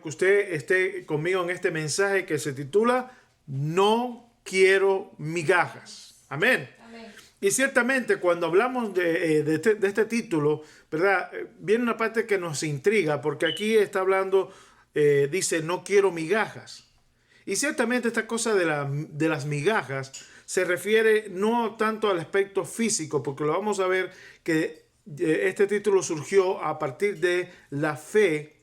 que usted esté conmigo en este mensaje que se titula No quiero migajas. Amén. Amén. Y ciertamente cuando hablamos de este título, ¿verdad? Viene una parte que nos intriga, porque aquí está hablando, dice, no quiero migajas. Y ciertamente esta cosa de las migajas se refiere no tanto al aspecto físico, porque lo vamos a ver que este título surgió a partir de la fe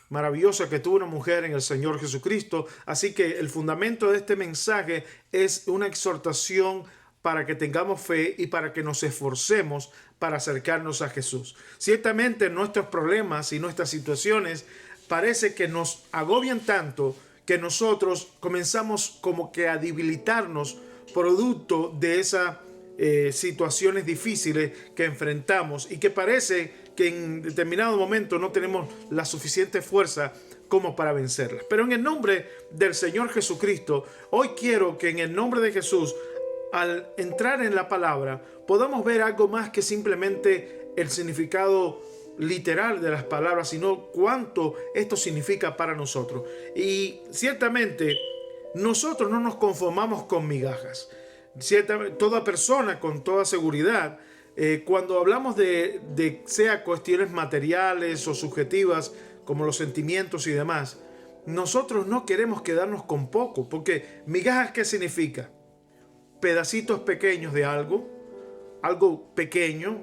maravillosa que tuvo una mujer en el Señor Jesucristo. Así que el fundamento de este mensaje es una exhortación para que tengamos fe y para que nos esforcemos para acercarnos a Jesús. Ciertamente nuestros problemas y nuestras situaciones parece que nos agobian tanto que nosotros comenzamos como que a debilitarnos producto de esas situaciones difíciles que enfrentamos y que parece que en determinado momento no tenemos la suficiente fuerza como para vencerlas. Pero en el nombre del Señor Jesucristo, hoy quiero que en el nombre de Jesús, al entrar en la palabra, podamos ver algo más que simplemente el significado literal de las palabras, sino cuánto esto significa para nosotros. Y ciertamente nosotros no nos conformamos con migajas. Toda persona con toda seguridad, cuando hablamos de sea cuestiones materiales o subjetivas como los sentimientos y demás, nosotros no queremos quedarnos con poco, porque migajas, ¿qué significa? Pedacitos pequeños de algo pequeño,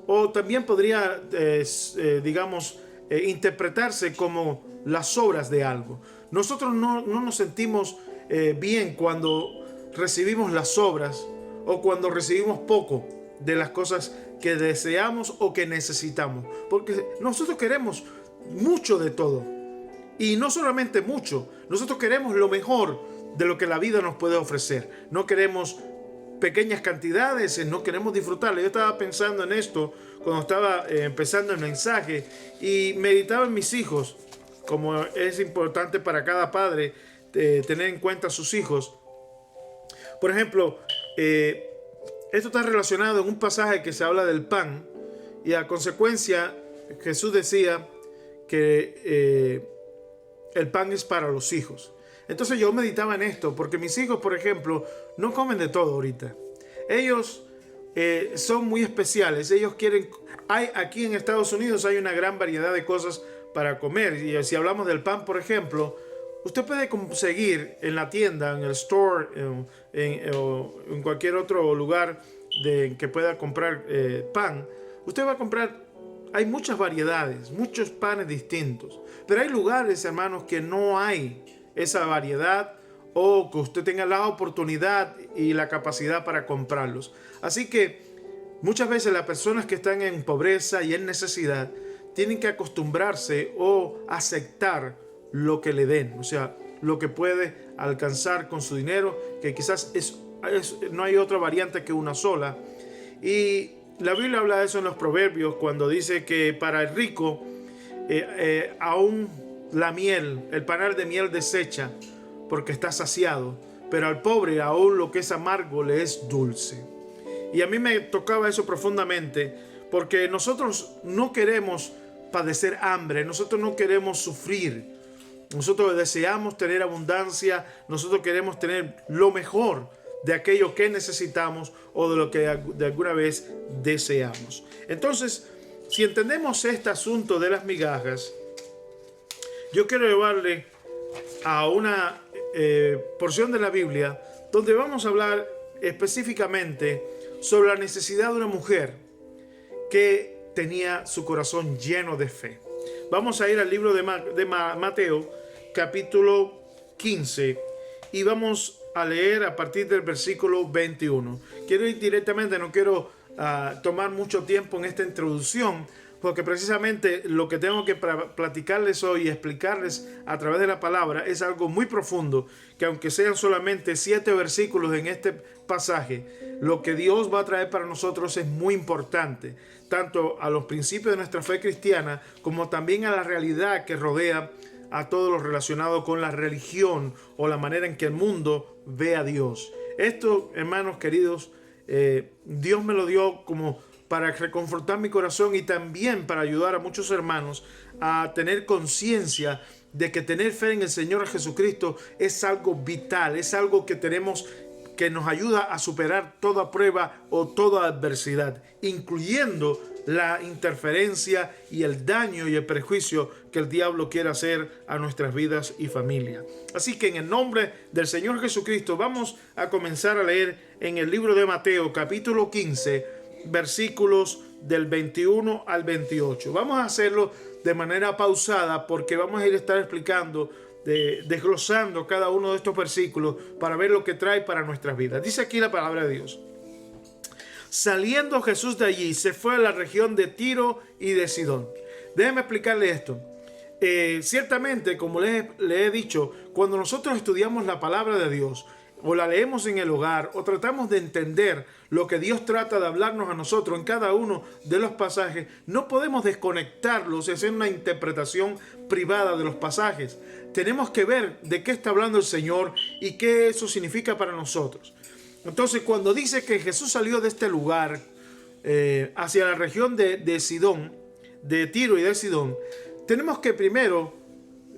o también podría, interpretarse como las sobras de algo. Nosotros no nos sentimos bien cuando recibimos las sobras o cuando recibimos poco de las cosas que deseamos o que necesitamos, porque nosotros queremos mucho de todo, y no solamente mucho, nosotros queremos lo mejor de lo que la vida nos puede ofrecer. No queremos pequeñas cantidades, no queremos disfrutarlo. Yo estaba pensando en esto cuando estaba empezando el mensaje y meditaba en mis hijos, como es importante para cada padre tener en cuenta a sus hijos. Por ejemplo, esto está relacionado en un pasaje que se habla del pan, y a consecuencia Jesús decía que el pan es para los hijos. Entonces yo meditaba en esto, porque mis hijos, por ejemplo, no comen de todo ahorita. Ellos son muy especiales. Ellos quieren... Aquí en Estados Unidos hay una gran variedad de cosas para comer. Y si hablamos del pan, por ejemplo, usted puede conseguir en la tienda, en el store, en cualquier otro lugar que pueda comprar pan. Usted va a comprar... Hay muchas variedades, muchos panes distintos. Pero hay lugares, hermanos, que no hay esa variedad, o que usted tenga la oportunidad y la capacidad para comprarlos. Así que muchas veces las personas que están en pobreza y en necesidad tienen que acostumbrarse o aceptar lo que le den, o sea, lo que puede alcanzar con su dinero, que quizás no hay otra variante que una sola. Y la Biblia habla de eso en los Proverbios, cuando dice que para el rico aún la miel, el panal de miel desecha porque está saciado, pero al pobre aún lo que es amargo le es dulce. Y a mí me tocaba eso profundamente, porque nosotros no queremos padecer hambre, nosotros no queremos sufrir, nosotros deseamos tener abundancia, nosotros queremos tener lo mejor de aquello que necesitamos o de lo que de alguna vez deseamos. Entonces, si entendemos este asunto de las migajas, yo quiero llevarle a una porción de la Biblia donde vamos a hablar específicamente sobre la necesidad de una mujer que tenía su corazón lleno de fe. Vamos a ir al libro de Mateo, capítulo 15, y vamos a leer a partir del versículo 21. Quiero ir directamente, no quiero tomar mucho tiempo en esta introducción, porque precisamente lo que tengo que platicarles hoy y explicarles a través de la palabra es algo muy profundo, que aunque sean solamente 7 versículos en este pasaje, lo que Dios va a traer para nosotros es muy importante, tanto a los principios de nuestra fe cristiana como también a la realidad que rodea a todo lo relacionado con la religión o la manera en que el mundo ve a Dios. Esto, hermanos queridos, Dios me lo dio como para reconfortar mi corazón y también para ayudar a muchos hermanos a tener conciencia de que tener fe en el Señor Jesucristo es algo vital, es algo que tenemos que nos ayuda a superar toda prueba o toda adversidad, incluyendo la interferencia y el daño y el perjuicio que el diablo quiere hacer a nuestras vidas y familia. Así que en el nombre del Señor Jesucristo vamos a comenzar a leer en el libro de Mateo capítulo 15 versículos del 21 al 28. Vamos a hacerlo de manera pausada porque vamos a estar explicando, desglosando cada uno de estos versículos para ver lo que trae para nuestras vidas. Dice aquí la palabra de Dios: saliendo Jesús de allí, se fue a la región de Tiro y de Sidón. Déjenme explicarle esto. Ciertamente, como le he dicho, cuando nosotros estudiamos la palabra de Dios, o la leemos en el hogar, o tratamos de entender lo que Dios trata de hablarnos a nosotros en cada uno de los pasajes, no podemos desconectarlos y hacer una interpretación privada de los pasajes. Tenemos que ver de qué está hablando el Señor y qué eso significa para nosotros. Entonces, cuando dice que Jesús salió de este lugar hacia la región de Sidón, de Tiro y de Sidón, tenemos que primero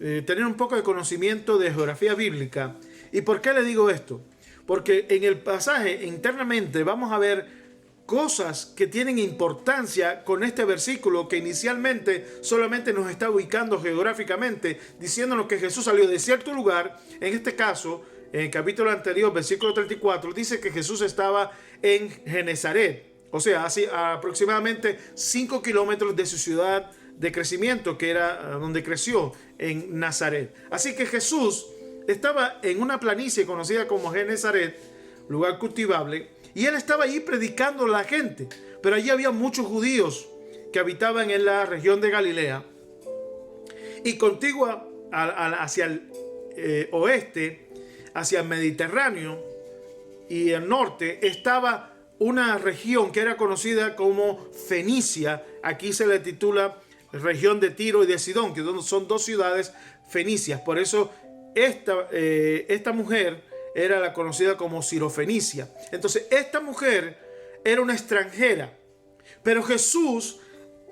tener un poco de conocimiento de geografía bíblica. ¿Y por qué le digo esto? Porque en el pasaje internamente vamos a ver cosas que tienen importancia con este versículo que inicialmente solamente nos está ubicando geográficamente, diciéndonos que Jesús salió de cierto lugar. En este caso, en el capítulo anterior, versículo 34, dice que Jesús estaba en Genezaret, o sea, así aproximadamente 5 kilómetros de su ciudad de crecimiento, que era donde creció, en Nazaret. Así que Jesús estaba en una planicie conocida como Genezaret, lugar cultivable, y él estaba allí predicando a la gente. Pero allí había muchos judíos que habitaban en la región de Galilea, y contigua hacia el oeste, hacia el Mediterráneo y el norte, estaba una región que era conocida como Fenicia. Aquí se le titula región de Tiro y de Sidón, que son dos ciudades fenicias. Por eso esta mujer era la conocida como Sirofenicia. Entonces, esta mujer era una extranjera, pero Jesús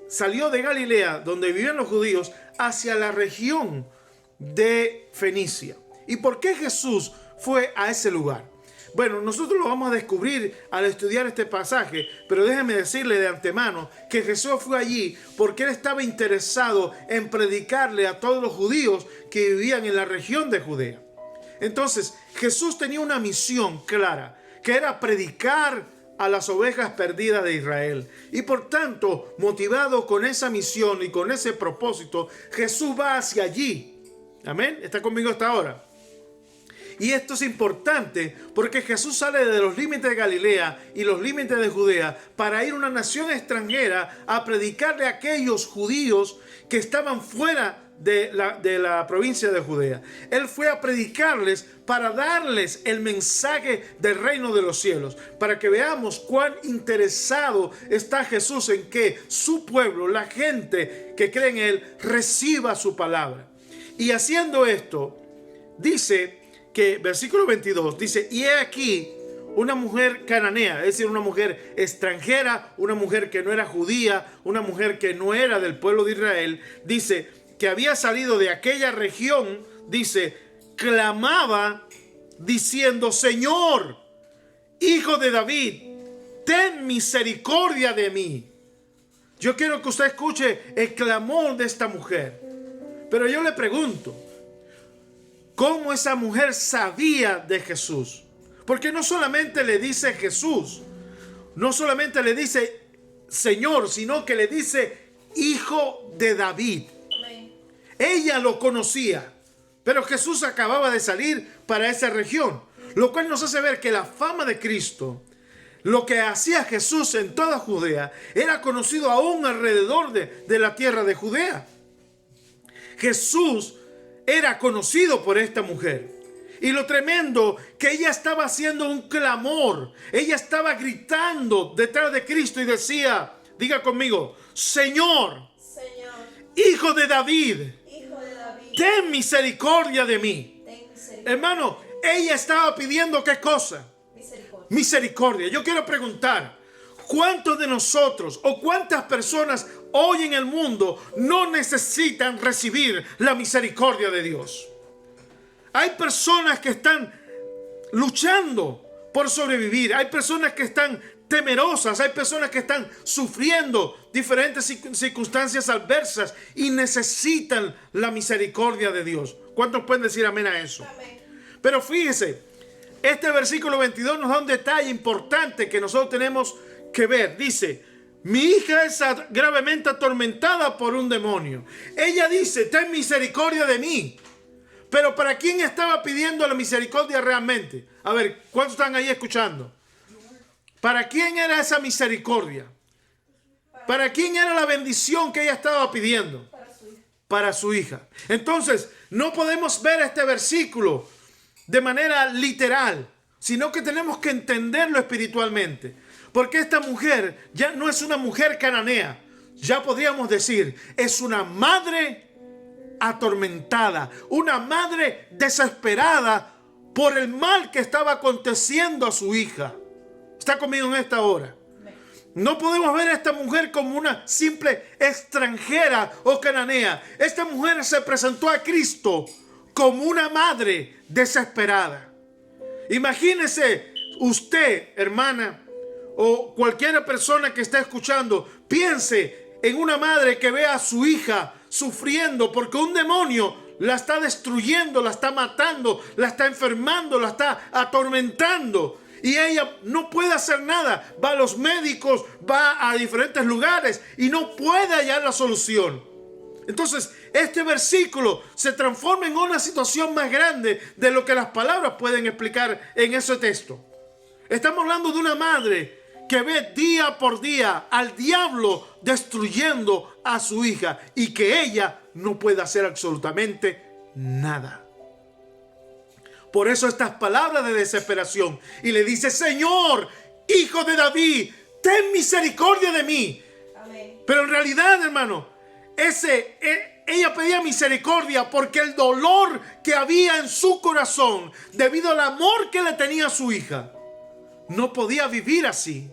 salió de Galilea, donde vivían los judíos, hacia la región de Fenicia. ¿Y por qué Jesús fue a ese lugar? Bueno, nosotros lo vamos a descubrir al estudiar este pasaje, pero déjeme decirle de antemano que Jesús fue allí porque él estaba interesado en predicarle a todos los judíos que vivían en la región de Judea. Entonces, Jesús tenía una misión clara, que era predicar a las ovejas perdidas de Israel. Y por tanto, motivado con esa misión y con ese propósito, Jesús va hacia allí. Amén. ¿Está conmigo hasta ahora? Y esto es importante porque Jesús sale de los límites de Galilea y los límites de Judea para ir a una nación extranjera a predicarle a aquellos judíos que estaban fuera de la provincia de Judea. Él fue a predicarles para darles el mensaje del reino de los cielos, para que veamos cuán interesado está Jesús en que su pueblo, la gente que cree en él, reciba su palabra. Y haciendo esto, dice que versículo 22 dice: y he aquí una mujer cananea, es decir, una mujer extranjera, una mujer que no era judía, una mujer que no era del pueblo de Israel, dice que había salido de aquella región, dice, clamaba diciendo: Señor, Hijo de David, ten misericordia de mí. Yo quiero que usted escuche el clamor de esta mujer. Pero yo le pregunto, ¿cómo esa mujer sabía de Jesús? Porque no solamente le dice Jesús, no solamente le dice Señor, sino que le dice Hijo de David. Amén. Ella lo conocía, pero Jesús acababa de salir para esa región, lo cual nos hace ver que la fama de Cristo, lo que hacía Jesús en toda Judea, era conocido aún alrededor de la tierra de Judea. Jesús era conocido por esta mujer. Y lo tremendo, que ella estaba haciendo un clamor. Ella estaba gritando detrás de Cristo y decía, diga conmigo, Señor, Hijo de David, ten misericordia de mí. Hermano, ella estaba pidiendo ¿qué cosa? Misericordia. Yo quiero preguntar, ¿cuántos de nosotros o cuántas personas hoy en el mundo no necesitan recibir la misericordia de Dios. Hay personas que están luchando por sobrevivir. Hay personas que están temerosas. Hay personas que están sufriendo diferentes circunstancias adversas y necesitan la misericordia de Dios. ¿Cuántos pueden decir amén a eso? Amén. Pero fíjese, este versículo 22 nos da un detalle importante que nosotros tenemos que ver. Dice: mi hija es gravemente atormentada por un demonio. Ella dice: ten misericordia de mí. Pero ¿para quién estaba pidiendo la misericordia realmente? A ver, ¿cuántos están ahí escuchando? ¿Para quién era esa misericordia? ¿Para quién era la bendición que ella estaba pidiendo? Para su hija. Entonces, no podemos ver este versículo de manera literal, sino que tenemos que entenderlo espiritualmente. Porque esta mujer ya no es una mujer cananea. Ya podríamos decir, es una madre atormentada, una madre desesperada por el mal que estaba aconteciendo a su hija. ¿Está conmigo en esta hora? No podemos ver a esta mujer como una simple extranjera o cananea. Esta mujer se presentó a Cristo como una madre desesperada. Imagínese usted, hermana, o cualquier persona que esté escuchando, piense en una madre que ve a su hija sufriendo porque un demonio la está destruyendo, la está matando, la está enfermando, la está atormentando. Y ella no puede hacer nada. Va a los médicos, va a diferentes lugares y no puede hallar la solución. Entonces, este versículo se transforma en una situación más grande de lo que las palabras pueden explicar en ese texto. Estamos hablando de una madre que ve día por día al diablo destruyendo a su hija y que ella no puede hacer absolutamente nada. Por eso estas palabras de desesperación. Y le dice: Señor, hijo de David, ten misericordia de mí. Amén. Pero en realidad, hermano, ella pedía misericordia porque el dolor que había en su corazón, debido al amor que le tenía a su hija, no podía vivir así.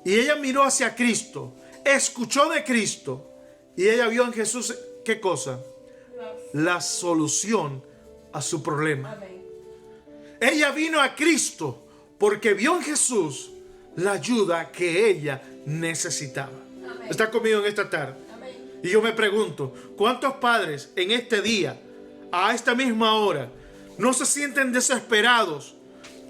Y ella miró hacia Cristo, escuchó de Cristo, y ella vio en Jesús, ¿qué cosa? La solución a su problema. Amén. Ella vino a Cristo porque vio en Jesús la ayuda que ella necesitaba. Amén. ¿Está conmigo en esta tarde? Amén. Y yo me pregunto, ¿cuántos padres en este día, a esta misma hora, no se sienten desesperados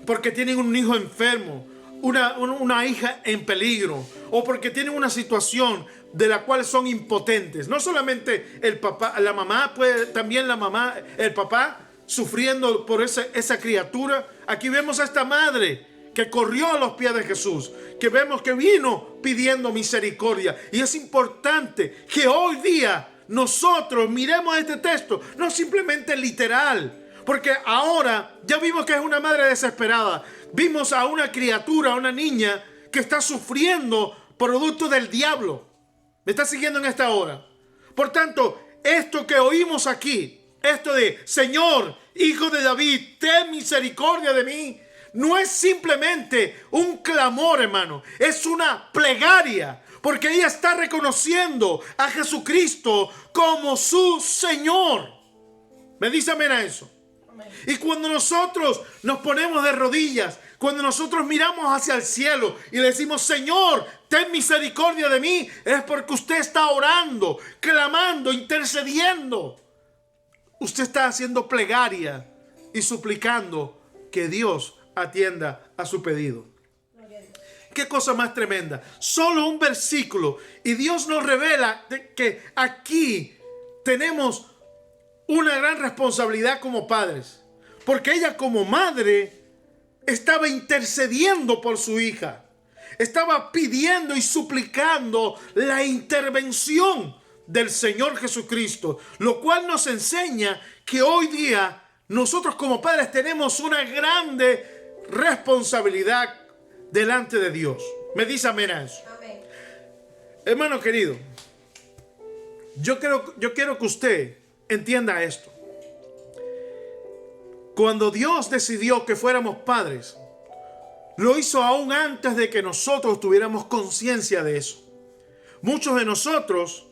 porque tienen un hijo enfermo, una hija en peligro, o porque tienen una situación de la cual son impotentes? No solamente el papá, la mamá, también la mamá, el papá sufriendo por esa criatura. Aquí vemos a esta madre que corrió a los pies de Jesús, que vemos que vino pidiendo misericordia. Y es importante que hoy día nosotros miremos este texto, no simplemente literal, porque ahora ya vimos que es una madre desesperada. Vimos a una criatura, a una niña que está sufriendo producto del diablo. ¿Me está siguiendo en esta hora? Por tanto, esto que oímos aquí, esto de Señor, hijo de David, ten misericordia de mí, no es simplemente un clamor, hermano. Es una plegaria, porque ella está reconociendo a Jesucristo como su Señor. ¿Me dice amén a eso? Amén. Y cuando nosotros nos ponemos de rodillas, cuando nosotros miramos hacia el cielo y le decimos: Señor, ten misericordia de mí, es porque usted está orando, clamando, intercediendo. Usted está haciendo plegaria y suplicando que Dios atienda a su pedido. Qué cosa más tremenda. Solo un versículo y Dios nos revela que aquí tenemos una gran responsabilidad como padres, porque ella como madre estaba intercediendo por su hija, estaba pidiendo y suplicando la intervención del Señor Jesucristo, lo cual nos enseña que hoy día nosotros como padres tenemos una grande responsabilidad delante de Dios. ¿Me dice amén a eso? Amén. Hermano querido, yo quiero que usted entienda esto. Cuando Dios decidió que fuéramos padres, lo hizo aún antes de que nosotros tuviéramos conciencia de eso. Muchos de nosotros,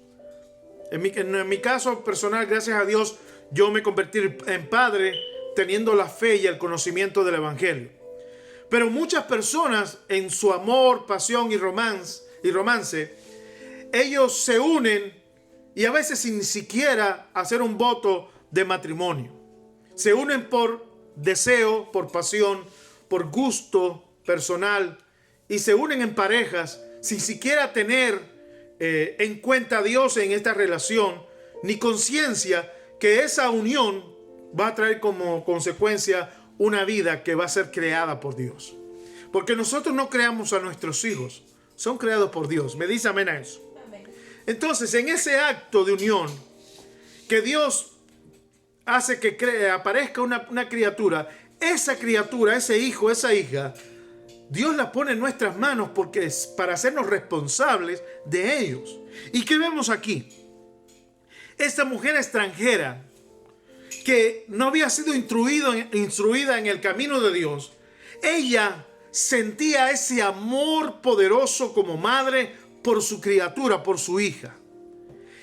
en mi caso personal, gracias a Dios, yo me convertí en padre teniendo la fe y el conocimiento del Evangelio. Pero muchas personas en su amor, pasión y romance, ellos se unen y a veces sin siquiera hacer un voto de matrimonio. Se unen por deseo, por pasión, por gusto personal y se unen en parejas sin siquiera tener en cuenta a Dios en esta relación, ni conciencia que esa unión va a traer como consecuencia una vida que va a ser creada por Dios. Porque nosotros no creamos a nuestros hijos, son creados por Dios. ¿Me dice amén a eso? Amén. Entonces, en ese acto de unión, que Dios hace que aparezca una criatura, esa criatura, ese hijo, esa hija, Dios la pone en nuestras manos porque es para hacernos responsables de ellos. ¿Y qué vemos aquí? Esta mujer extranjera que no había sido instruida en el camino de Dios, ella sentía ese amor poderoso como madre por su criatura, por su hija.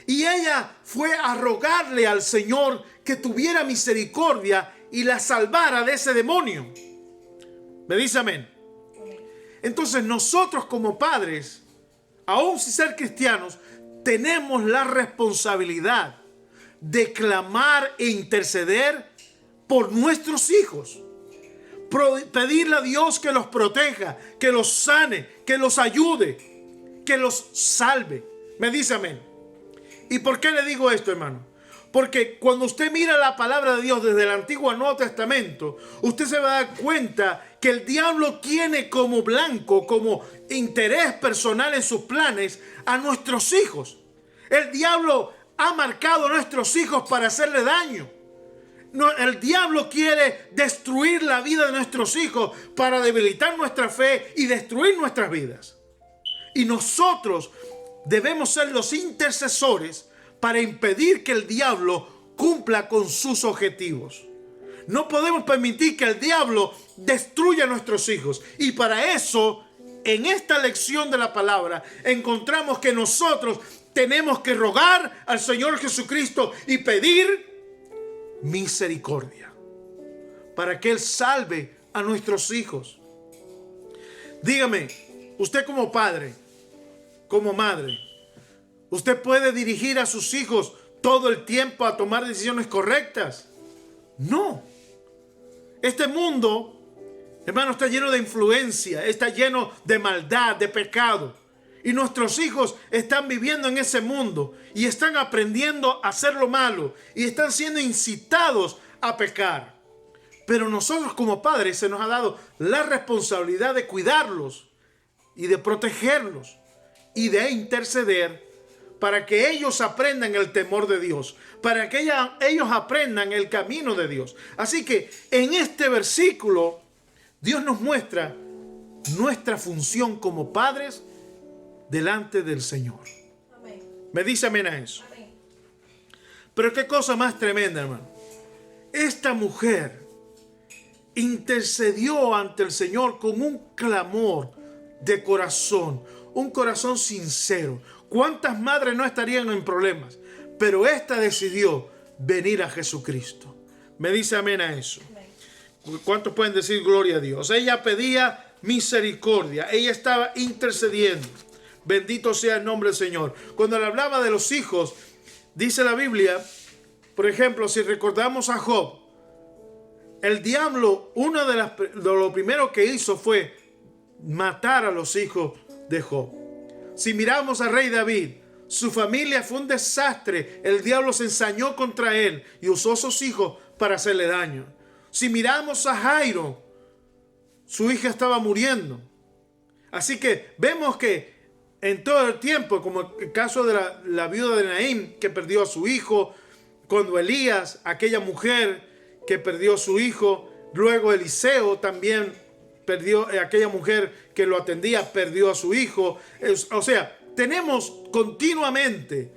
Y ella fue a rogarle al Señor que tuviera misericordia y la salvara de ese demonio. ¿Me dice amén? Entonces nosotros como padres, aún sin ser cristianos, tenemos la responsabilidad de clamar e interceder por nuestros hijos. Pedirle a Dios que los proteja, que los sane, que los ayude, que los salve. Me dice amén. ¿Y por qué le digo esto, hermano? Porque cuando usted mira la palabra de Dios desde el Antiguo al Nuevo Testamento, usted se va a dar cuenta que el diablo tiene como blanco, como interés personal en sus planes a nuestros hijos. El diablo ha marcado a nuestros hijos para hacerle daño. No, el diablo quiere destruir la vida de nuestros hijos para debilitar nuestra fe y destruir nuestras vidas. Y nosotros debemos ser los intercesores para impedir que el diablo cumpla con sus objetivos. No podemos permitir que el diablo destruya a nuestros hijos. Y para eso, en esta lección de la palabra, encontramos que nosotros tenemos que rogar al Señor Jesucristo y pedir misericordia para que Él salve a nuestros hijos. Dígame, usted como padre, como madre, ¿usted puede dirigir a sus hijos todo el tiempo a tomar decisiones correctas? No. Este mundo, hermano, está lleno de influencia, está lleno de maldad, de pecado. Y nuestros hijos están viviendo en ese mundo y están aprendiendo a hacer lo malo y están siendo incitados a pecar. Pero nosotros como padres se nos ha dado la responsabilidad de cuidarlos y de protegerlos y de interceder para que ellos aprendan el temor de Dios, para que ellos aprendan el camino de Dios. Así que en este versículo Dios nos muestra nuestra función como padres delante del Señor. Amén. Me dice amén a eso. Amén. Pero qué cosa más tremenda, hermano. Esta mujer intercedió ante el Señor con un clamor de corazón, un corazón sincero. ¿Cuántas madres no estarían en problemas? Pero esta decidió venir a Jesucristo. Me dice amén a eso. Amén. ¿Cuántos pueden decir gloria a Dios? Ella pedía misericordia. Ella estaba intercediendo. Bendito sea el nombre del Señor. Cuando le hablaba de los hijos, dice la Biblia, por ejemplo, si recordamos a Job, el diablo, de lo primero que hizo fue matar a los hijos de Job. Si miramos al rey David, su familia fue un desastre. El diablo se ensañó contra él y usó a sus hijos para hacerle daño. Si miramos a Jairo, su hija estaba muriendo. Así que vemos que en todo el tiempo, como el caso de la viuda de Naín, que perdió a su hijo, cuando Elías, aquella mujer que perdió a su hijo, luego Eliseo también perdió, aquella mujer que lo atendía, perdió a su hijo. O sea, tenemos continuamente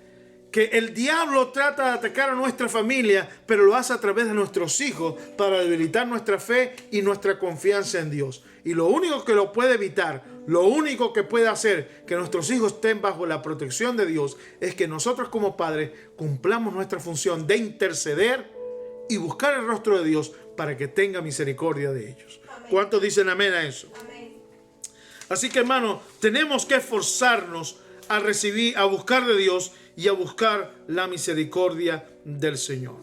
que el diablo trata de atacar a nuestra familia, pero lo hace a través de nuestros hijos para debilitar nuestra fe y nuestra confianza en Dios. Y lo único que lo puede evitar, Lo único que puede hacer que nuestros hijos estén bajo la protección de Dios es que nosotros como padres cumplamos nuestra función de interceder y buscar el rostro de Dios para que tenga misericordia de ellos. Amén. ¿Cuántos dicen amén a eso? Amén. Así que, hermano, tenemos que esforzarnos a recibir, a buscar de Dios y a buscar la misericordia del Señor.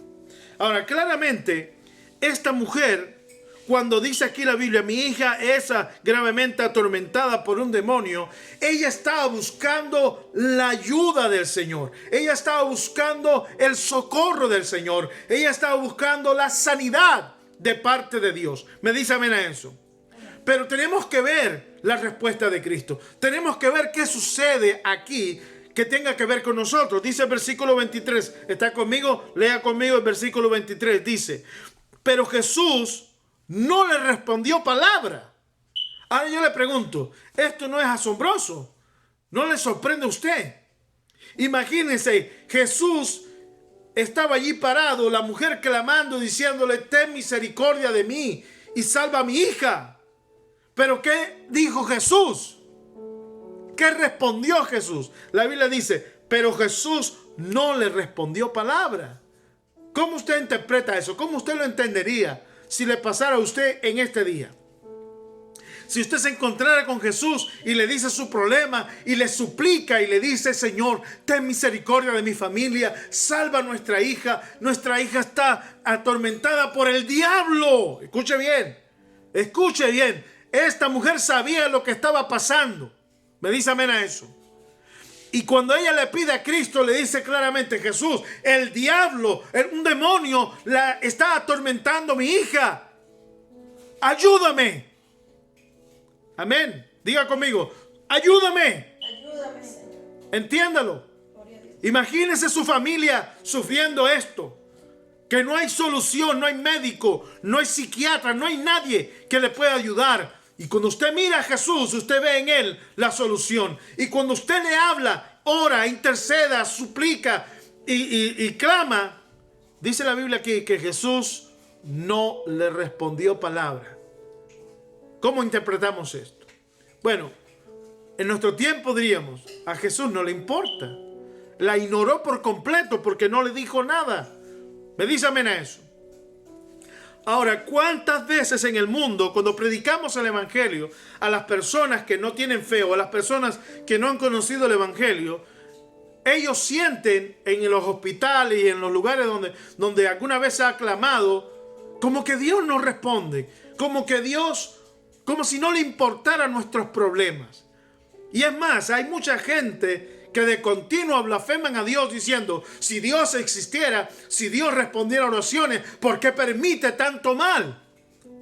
Ahora, claramente, esta mujer, cuando dice aquí la Biblia, mi hija es gravemente atormentada por un demonio, ella estaba buscando la ayuda del Señor. Ella estaba buscando el socorro del Señor. Ella estaba buscando la sanidad de parte de Dios. ¿Me dice amén a eso? Pero tenemos que ver la respuesta de Cristo. Tenemos que ver qué sucede aquí que tenga que ver con nosotros. Dice el versículo 23. ¿Está conmigo? Lea conmigo el versículo 23. Dice, pero Jesús no le respondió palabra. Ahora yo le pregunto, ¿esto no es asombroso? ¿No le sorprende a usted? Imagínense, Jesús estaba allí parado, la mujer clamando, diciéndole, ten misericordia de mí y salva a mi hija. ¿Pero qué dijo Jesús? ¿Qué respondió Jesús? La Biblia dice, pero Jesús no le respondió palabra. ¿Cómo usted interpreta eso? ¿Cómo usted lo entendería si le pasara a usted en este día? Si usted se encontrara con Jesús y le dice su problema y le suplica y le dice, Señor, ten misericordia de mi familia, salva a nuestra hija está atormentada por el diablo. Escuche bien, escuche bien. Esta mujer sabía lo que estaba pasando. Me dice amén a eso. Y cuando ella le pide a Cristo, le dice claramente, Jesús, el diablo, un demonio, está atormentando a mi hija. Ayúdame. Amén. Diga conmigo, ayúdame. Ayúdame, Señor. Entiéndalo. Imagínese su familia sufriendo esto. Que no hay solución, no hay médico, no hay psiquiatra, no hay nadie que le pueda ayudar. Y cuando usted mira a Jesús, usted ve en Él la solución. Y cuando usted le habla, ora, interceda, suplica y clama, dice la Biblia aquí que Jesús no le respondió palabra. ¿Cómo interpretamos esto? Bueno, en nuestro tiempo diríamos, a Jesús no le importa. La ignoró por completo porque no le dijo nada. Me dice amén a eso. Ahora, ¿cuántas veces en el mundo, cuando predicamos el evangelio a las personas que no tienen fe o a las personas que no han conocido el evangelio, ellos sienten en los hospitales y en los lugares donde alguna vez se ha clamado, como que Dios no responde, como si no le importaran nuestros problemas? Y es más, hay mucha gente que de continuo blasfeman a Dios diciendo, si Dios existiera, si Dios respondiera a oraciones, ¿por qué permite tanto mal?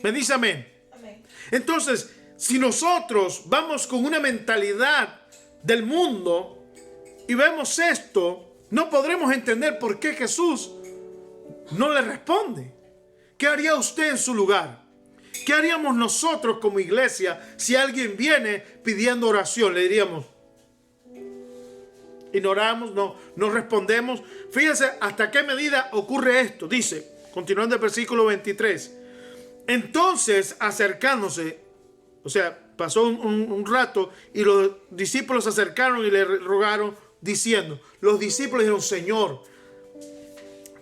¿Me dice amén? Amén. Entonces, si nosotros vamos con una mentalidad del mundo y vemos esto, no podremos entender por qué Jesús no le responde. ¿Qué haría usted en su lugar? ¿Qué haríamos nosotros como iglesia si alguien viene pidiendo oración? Le diríamos, ignoramos, no respondemos. Fíjense hasta qué medida ocurre esto. Dice, continuando el versículo 23. Entonces, acercándose, o sea, pasó un rato y los discípulos se acercaron y le rogaron diciendo, los discípulos dijeron, Señor,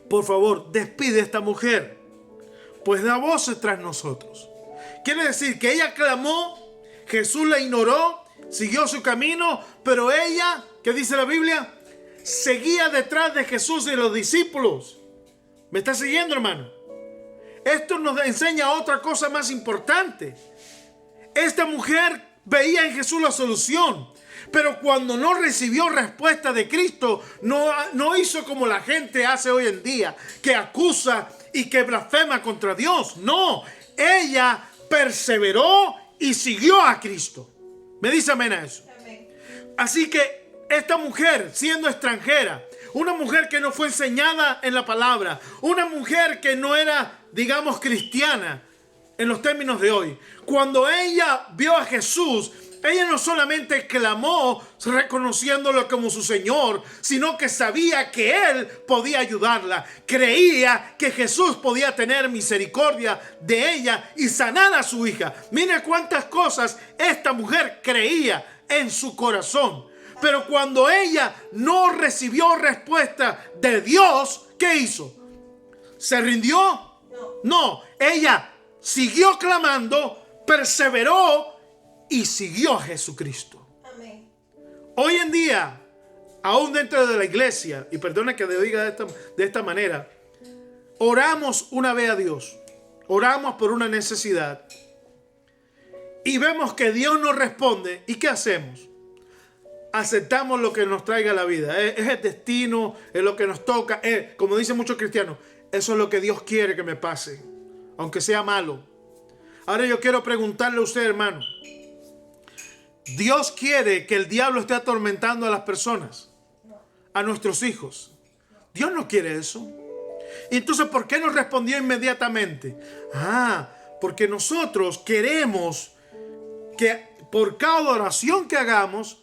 por favor, despide a esta mujer, pues da voces tras nosotros. Quiere decir que ella clamó, Jesús la ignoró, siguió su camino, pero ella, ¿qué dice la Biblia? Seguía detrás de Jesús y los discípulos. ¿Me está siguiendo, hermano? Esto nos enseña otra cosa más importante. Esta mujer veía en Jesús la solución, pero cuando no recibió respuesta de Cristo, no hizo como la gente hace hoy en día, que acusa y que blasfema contra Dios. No, ella perseveró y siguió a Cristo. ¿Me dice amén a eso? Amén. Así que esta mujer, siendo extranjera, una mujer que no fue enseñada en la palabra, una mujer que no era, digamos, cristiana en los términos de hoy, cuando ella vio a Jesús, Ella no solamente clamó reconociéndolo como su Señor, sino que sabía que Él podía ayudarla. Creía que Jesús podía tener misericordia de ella y sanar a su hija. Mire cuántas cosas esta mujer creía en su corazón. Pero cuando ella no recibió respuesta de Dios, ¿qué hizo? ¿Se rindió? No, ella siguió clamando, perseveró y siguió a Jesucristo. Amén. Hoy en día, aún dentro de la iglesia, y perdona que te diga de esta manera, oramos una vez a Dios, oramos por una necesidad y vemos que Dios nos responde. ¿Y qué hacemos? Aceptamos lo que nos traiga la vida. Es el destino, es lo que nos toca. Como dicen muchos cristianos, eso es lo que Dios quiere que me pase, aunque sea malo. Ahora yo quiero preguntarle a usted, hermano. ¿Dios quiere que el diablo esté atormentando a las personas? A nuestros hijos. Dios no quiere eso. Y entonces, ¿por qué nos respondió inmediatamente? Porque nosotros queremos que por cada oración que hagamos,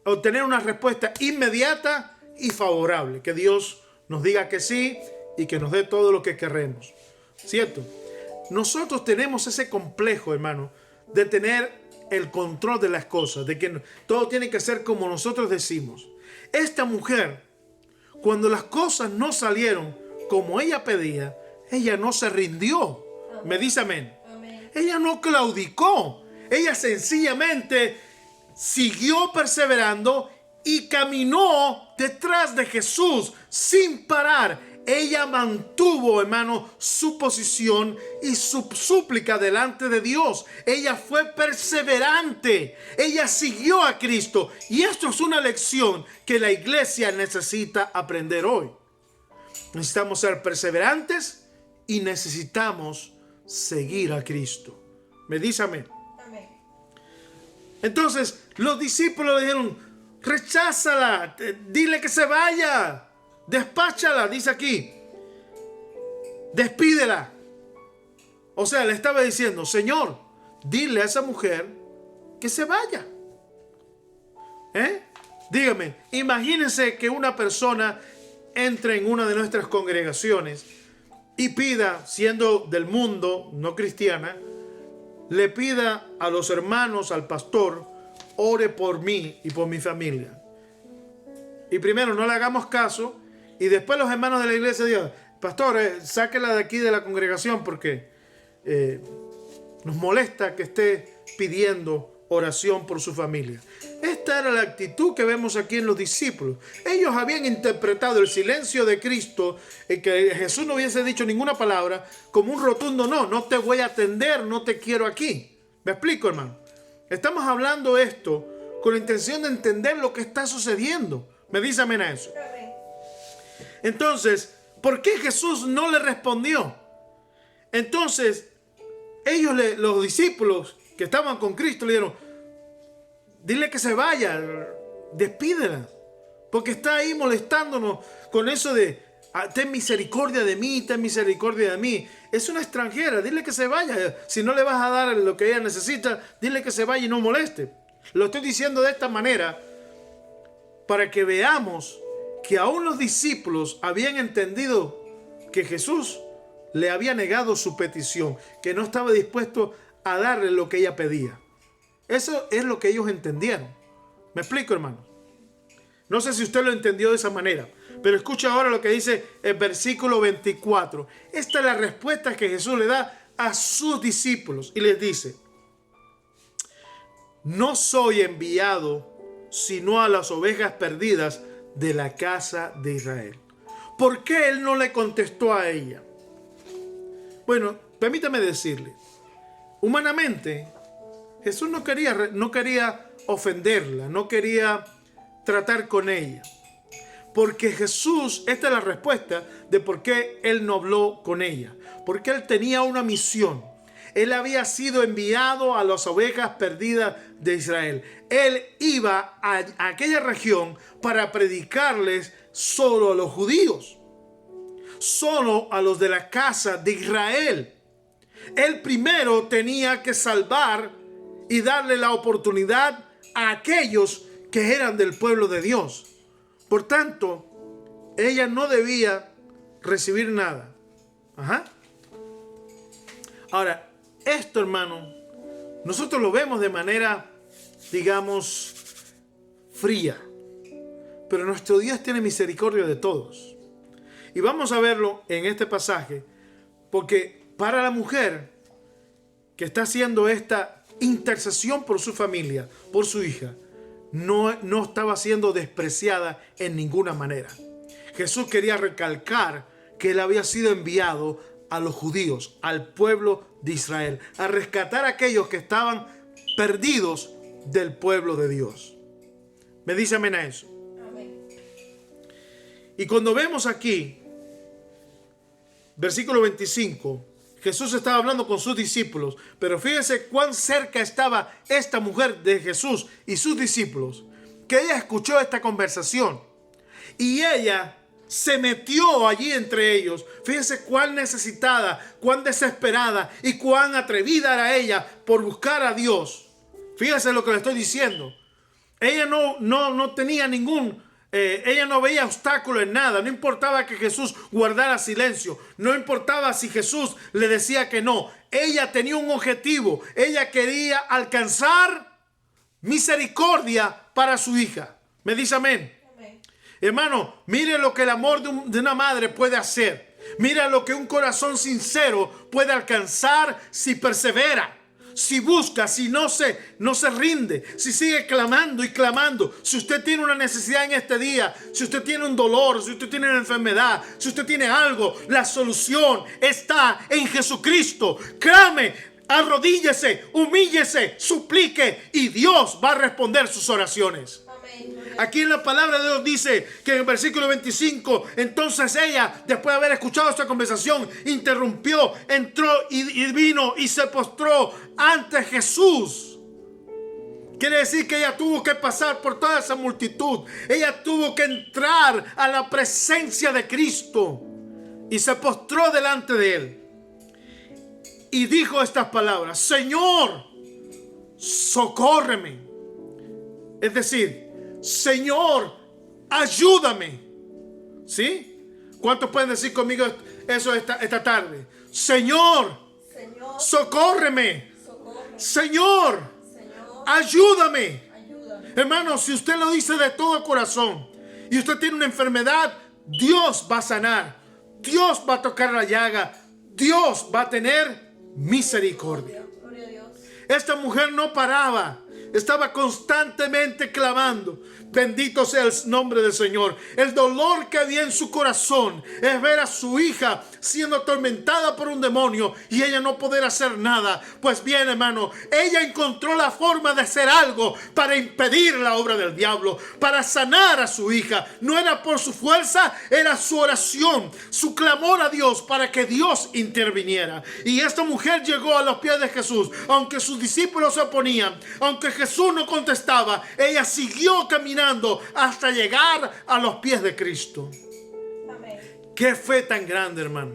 obtener una respuesta inmediata y favorable. Que Dios nos diga que sí y que nos dé todo lo que queremos. ¿Cierto? Nosotros tenemos ese complejo, hermano, de tener el control de las cosas, de que todo tiene que ser como nosotros decimos. Esta mujer, cuando las cosas no salieron como ella pedía, ella no se rindió. Amén. Me dice amén. Amén. Ella no claudicó. Ella sencillamente siguió perseverando y caminó detrás de Jesús sin parar. Ella mantuvo, hermano, su posición y su súplica delante de Dios. Ella fue perseverante. Ella siguió a Cristo. Y esto es una lección que la iglesia necesita aprender hoy. Necesitamos ser perseverantes y necesitamos seguir a Cristo. ¿Me dice amén? Amén. Entonces, los discípulos le dijeron, recházala, dile que se vaya. Despáchala, dice aquí. Despídela. O sea, le estaba diciendo, Señor, dile a esa mujer que se vaya. Dígame, imagínense que una persona entre en una de nuestras congregaciones y pida, siendo del mundo, no cristiana, le pida a los hermanos, al pastor, ore por mí y por mi familia. Y primero no le hagamos caso. Y después los hermanos de la iglesia digan, pastor, sáquela de aquí de la congregación porque nos molesta que esté pidiendo oración por su familia. Esta era la actitud que vemos aquí en los discípulos. Ellos habían interpretado el silencio de Cristo, que Jesús no hubiese dicho ninguna palabra, como un rotundo no te voy a atender, no te quiero aquí. ¿Me explico, hermano? Estamos hablando esto con la intención de entender lo que está sucediendo. ¿Me dice amén a eso? Entonces, ¿por qué Jesús no le respondió? Entonces, los discípulos que estaban con Cristo le dijeron, dile que se vaya, despídela, porque está ahí molestándonos con eso de, ten misericordia de mí, ten misericordia de mí. Es una extranjera, dile que se vaya. Si no le vas a dar lo que ella necesita, dile que se vaya y no moleste. Lo estoy diciendo de esta manera para que veamos que aún los discípulos habían entendido que Jesús le había negado su petición, que no estaba dispuesto a darle lo que ella pedía. Eso es lo que ellos entendieron. ¿Me explico, hermano? No sé si usted lo entendió de esa manera, pero escucha ahora lo que dice el versículo 24. Esta es la respuesta que Jesús le da a sus discípulos y les dice, no soy enviado sino a las ovejas perdidas de la casa de Israel. ¿Por qué él no le contestó a ella? Bueno, permítame decirle, humanamente, Jesús no quería ofenderla, no quería tratar con ella. Porque Jesús, esta es la respuesta de por qué él no habló con ella. Porque él tenía una misión. Él había sido enviado a las ovejas perdidas de Israel. Él iba a aquella región para predicarles solo a los judíos, solo a los de la casa de Israel. Él primero tenía que salvar y darle la oportunidad a aquellos que eran del pueblo de Dios. Por tanto, ella no debía recibir nada. Ahora, esto, hermano, nosotros lo vemos de manera, digamos, fría. Pero nuestro Dios tiene misericordia de todos. Y vamos a verlo en este pasaje, porque para la mujer que está haciendo esta intercesión por su familia, por su hija, no estaba siendo despreciada en ninguna manera. Jesús quería recalcar que él había sido enviado a los judíos, al pueblo de Israel, a rescatar a aquellos que estaban perdidos del pueblo de Dios. ¿Me dice amén a eso? Amén. Y cuando vemos aquí, versículo 25, Jesús estaba hablando con sus discípulos, pero fíjense cuán cerca estaba esta mujer de Jesús y sus discípulos, que ella escuchó esta conversación y ella se metió allí entre ellos. Fíjense cuán necesitada, cuán desesperada y cuán atrevida era ella por buscar a Dios. Fíjense lo que le estoy diciendo. Ella no tenía ella no veía obstáculo en nada. No importaba que Jesús guardara silencio. No importaba si Jesús le decía que no. Ella tenía un objetivo. Ella quería alcanzar misericordia para su hija. ¿Me dice amén? Amén. Hermano, mire lo que el amor de una madre puede hacer. Mira lo que un corazón sincero puede alcanzar si persevera. Si busca, si no se rinde, si sigue clamando y clamando. Si usted tiene una necesidad en este día, si usted tiene un dolor, si usted tiene una enfermedad, si usted tiene algo, la solución está en Jesucristo. Clame, arrodíllese, humíllese, suplique y Dios va a responder sus oraciones. Aquí en la palabra de Dios dice que en el versículo 25, entonces ella, después de haber escuchado esta conversación, interrumpió, entró y vino y se postró ante Jesús. Quiere decir que ella tuvo que pasar por toda esa multitud. Ella tuvo que entrar a la presencia de Cristo y se postró delante de él. Y dijo estas palabras: Señor, socórreme. Es decir, Señor, ayúdame. ¿Sí? ¿Cuántos pueden decir conmigo eso esta tarde? Señor, socórreme. Señor, ayúdame. Hermano, si usted lo dice de todo corazón y usted tiene una enfermedad, Dios va a sanar. Dios va a tocar la llaga. Dios va a tener misericordia. Esta mujer no paraba. Estaba constantemente clamando. Bendito sea el nombre del Señor. El dolor que había en su corazón es ver a su hija siendo atormentada por un demonio y ella no poder hacer nada. Pues bien, hermano, ella encontró la forma de hacer algo para impedir la obra del diablo, para sanar a su hija. No era por su fuerza, era su oración, su clamor a Dios para que Dios interviniera. Y esta mujer llegó a los pies de Jesús. Aunque sus discípulos se oponían, aunque Jesús no contestaba, ella siguió caminando hasta llegar a los pies de Cristo. Amén. Qué fe tan grande, hermano.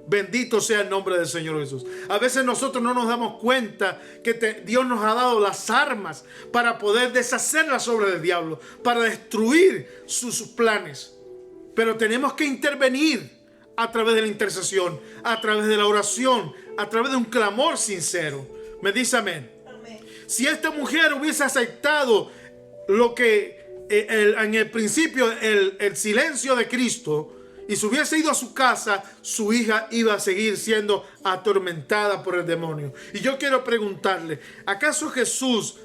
Bendito sea el nombre del Señor Jesús. A veces nosotros no nos damos cuenta que Dios nos ha dado las armas para poder deshacer las obras del diablo, para destruir sus planes. Pero tenemos que intervenir a través de la intercesión, a través de la oración, a través de un clamor sincero. ¿Me dice amén? Amén. Si esta mujer hubiese aceptado lo que en el principio el silencio de Cristo y se hubiese ido a su casa, su hija iba a seguir siendo atormentada por el demonio. Y yo quiero preguntarle, ¿acaso Jesús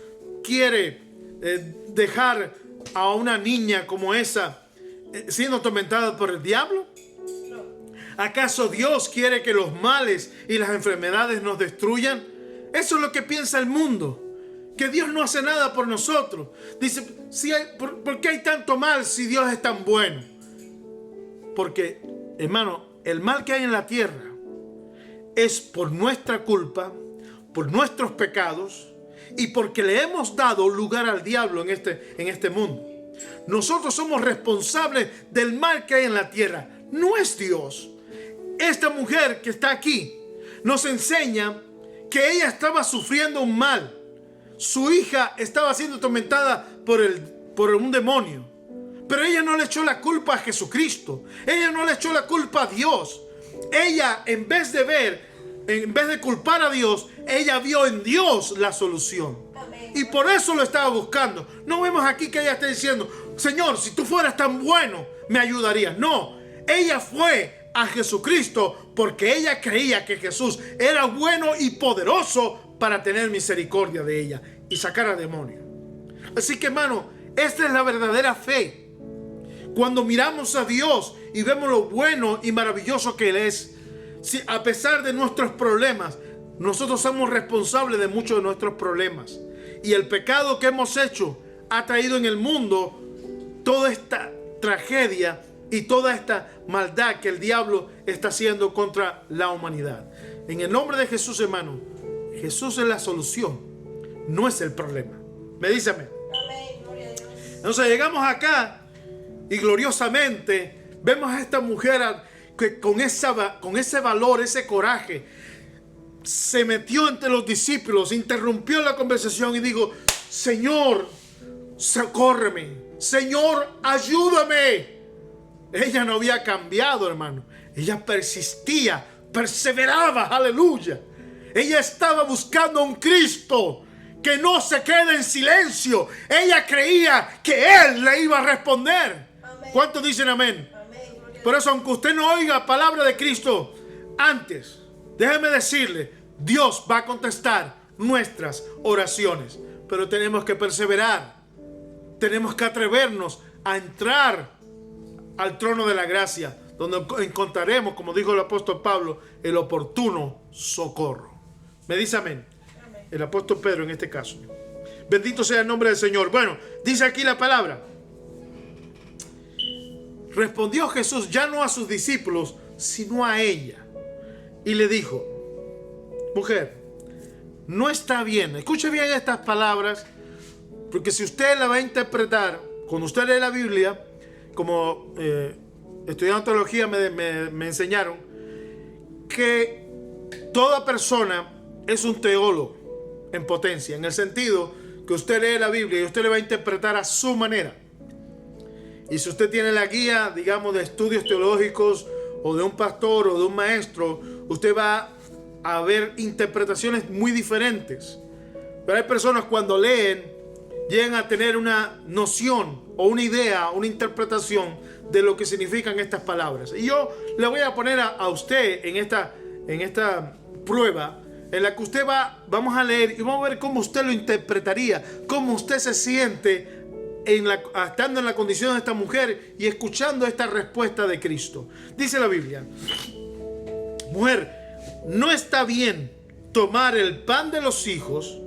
quiere dejar a una niña como esa siendo atormentada por el diablo? ¿Acaso Dios quiere que los males y las enfermedades nos destruyan? Eso es lo que piensa el mundo. Que Dios no hace nada por nosotros. Dice, ¿por qué hay tanto mal si Dios es tan bueno? Porque, hermano, el mal que hay en la tierra es por nuestra culpa, por nuestros pecados y porque le hemos dado lugar al diablo en este mundo. Nosotros somos responsables del mal que hay en la tierra. No es Dios. Esta mujer que está aquí nos enseña que ella estaba sufriendo un mal. su hija estaba siendo atormentada por un demonio. Pero ella no le echó la culpa a Jesucristo. Ella no le echó la culpa a Dios. Ella, en vez de culpar a Dios, ella vio en Dios la solución. Y por eso lo estaba buscando. No vemos aquí que ella esté diciendo: Señor, si tú fueras tan bueno, me ayudarías. No, ella fue a Jesucristo porque ella creía que Jesús era bueno y poderoso para tener misericordia de ella y sacar al demonio. Así que, hermano, esta es la verdadera fe. Cuando miramos a Dios y vemos lo bueno y maravilloso que Él es, si a pesar de nuestros problemas, nosotros somos responsables de muchos de nuestros problemas. Y el pecado que hemos hecho ha traído en el mundo toda esta tragedia y toda esta maldad que el diablo está haciendo contra la humanidad. En el nombre de Jesús, hermano, Jesús es la solución, no es el problema. Me dice amén. Amén, gloria a Dios. Entonces llegamos acá y gloriosamente vemos a esta mujer que con ese valor, ese coraje, se metió entre los discípulos, interrumpió la conversación y dijo: Señor, socórreme. Señor, ayúdame. Ella no había cambiado, hermano. Ella persistía, perseveraba, aleluya. Ella estaba buscando a un Cristo que no se quede en silencio. Ella creía que Él le iba a responder. Amén. ¿Cuántos dicen amén? Amén, gloria a Por eso, aunque usted no oiga palabra de Cristo antes, déjeme decirle, Dios va a contestar nuestras oraciones. Pero tenemos que perseverar. Tenemos que atrevernos a entrar al trono de la gracia, donde encontraremos, como dijo el apóstol Pablo, el oportuno socorro. ¿Me dice amén? Amén. El apóstol Pedro en este caso. Bendito sea el nombre del Señor. Bueno, dice aquí la palabra: respondió Jesús ya no a sus discípulos, sino a ella, y le dijo: mujer, no está bien. Escuche bien estas palabras, porque si usted la va a interpretar, cuando usted lee la Biblia, como estudiando teología me enseñaron que toda persona es un teólogo en potencia, en el sentido que usted lee la Biblia y usted le va a interpretar a su manera. Y si usted tiene la guía, digamos, de estudios teológicos o de un pastor o de un maestro, usted va a ver interpretaciones muy diferentes. Pero hay personas cuando leen llegan a tener una noción o una idea, una interpretación de lo que significan estas palabras. Y yo le voy a poner a usted en esta prueba en la que vamos a leer y vamos a ver cómo usted lo interpretaría, cómo usted se siente estando en la condición de esta mujer y escuchando esta respuesta de Cristo. Dice la Biblia: mujer, no está bien tomar el pan de los hijos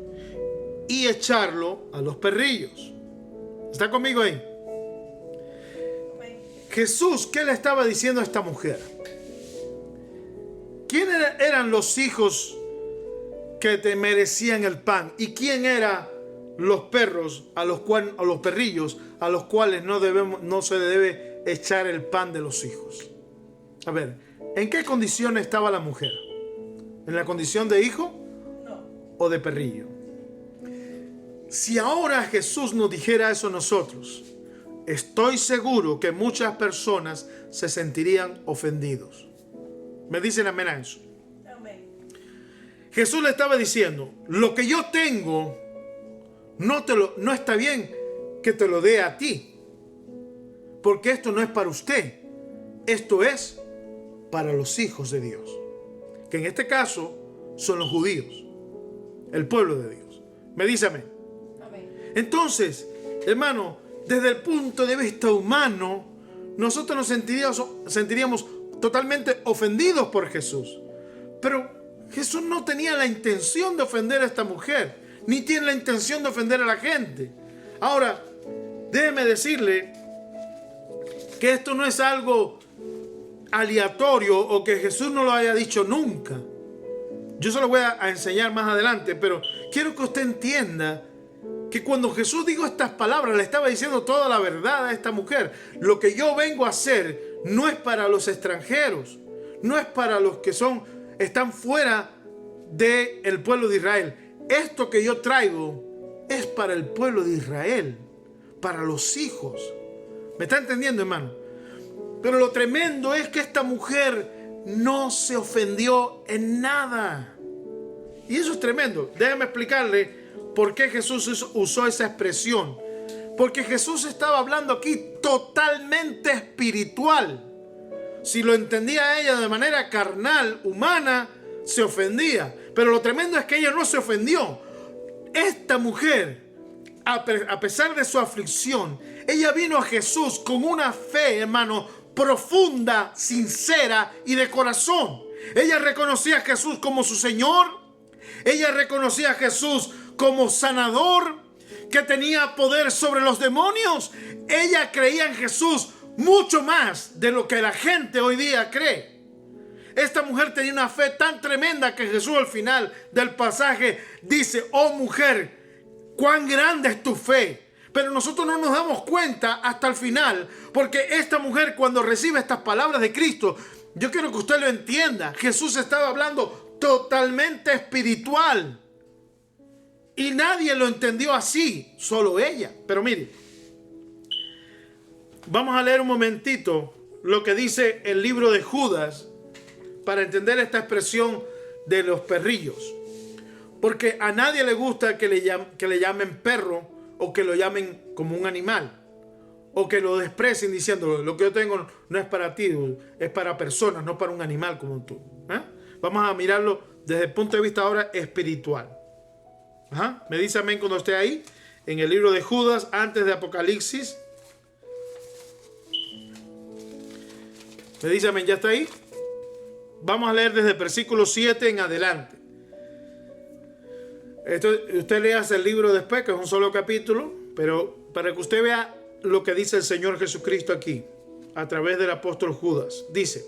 y echarlo a los perrillos. ¿Está conmigo ahí? Jesús, ¿qué le estaba diciendo a esta mujer? ¿Quiénes eran los hijos que te merecían el pan? ¿Y quién eran los perros a los perrillos a los cuales no se debe echar el pan de los hijos? A ver, ¿en qué condición estaba la mujer? ¿En la condición de hijo? No. ¿O de perrillo? Si ahora Jesús nos dijera eso a nosotros, estoy seguro que muchas personas se sentirían ofendidos. ¿Me dicen amén a eso? Amén. Jesús le estaba diciendo: lo que yo tengo no está bien que te lo dé a ti, porque esto no es para usted, esto es para los hijos de Dios, que en este caso son los judíos, el pueblo de Dios. ¿Me dice amén? Amén. Entonces, hermano, desde el punto de vista humano, nosotros nos sentiríamos totalmente ofendidos por Jesús. Pero Jesús no tenía la intención de ofender a esta mujer, ni tiene la intención de ofender a la gente. Ahora, déjeme decirle que esto no es algo aleatorio o que Jesús no lo haya dicho nunca. Yo se lo voy a enseñar más adelante, pero quiero que usted entienda que cuando Jesús dijo estas palabras, le estaba diciendo toda la verdad a esta mujer. Lo que yo vengo a hacer no es para los extranjeros, no es para los que están fuera del pueblo de Israel. Esto que yo traigo es para el pueblo de Israel, para los hijos. ¿Me está entendiendo, hermano? Pero lo tremendo es que esta mujer no se ofendió en nada. Y eso es tremendo. Déjame explicarle por qué Jesús usó esa expresión. Porque Jesús estaba hablando aquí totalmente espiritual. Si lo entendía ella de manera carnal, humana, se ofendía. Pero lo tremendo es que ella no se ofendió. Esta mujer, a pesar de su aflicción, ella vino a Jesús con una fe, hermano, profunda, sincera y de corazón. Ella reconocía a Jesús como su Señor. Ella reconocía a Jesús como sanador, que tenía poder sobre los demonios. Ella creía en Jesús mucho más de lo que la gente hoy día cree. Esta mujer tenía una fe tan tremenda que Jesús al final del pasaje dice: oh mujer, cuán grande es tu fe. Pero nosotros no nos damos cuenta hasta el final, porque esta mujer, cuando recibe estas palabras de Cristo, yo quiero que usted lo entienda, Jesús estaba hablando totalmente espiritual y nadie lo entendió así, solo ella. Pero mire, vamos a leer un momentito lo que dice el libro de Judas para entender esta expresión de los perrillos, porque a nadie le gusta que le llamen perro o que lo llamen como un animal, o que lo desprecien diciendo: lo que yo tengo no es para ti, es para personas, no para un animal como tú. Vamos a mirarlo desde el punto de vista ahora espiritual. Me dice amén cuando esté ahí, en el libro de Judas, antes de Apocalipsis. Me dice amén, ¿ya está ahí? Vamos a leer desde el versículo 7 en adelante. Usted lea el libro después, que es un solo capítulo, pero para que usted vea lo que dice el Señor Jesucristo aquí, a través del apóstol Judas. Dice: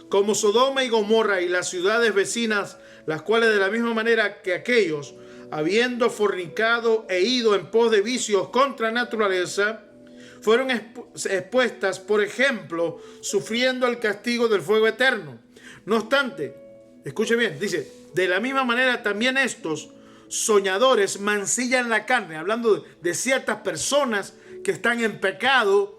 como Sodoma y Gomorra y las ciudades vecinas, las cuales de la misma manera que aquellos, habiendo fornicado e ido en pos de vicios contra naturaleza, fueron expuestas, por ejemplo, sufriendo el castigo del fuego eterno. No obstante, escuche bien, dice: de la misma manera también estos soñadores mancillan la carne, hablando de ciertas personas que están en pecado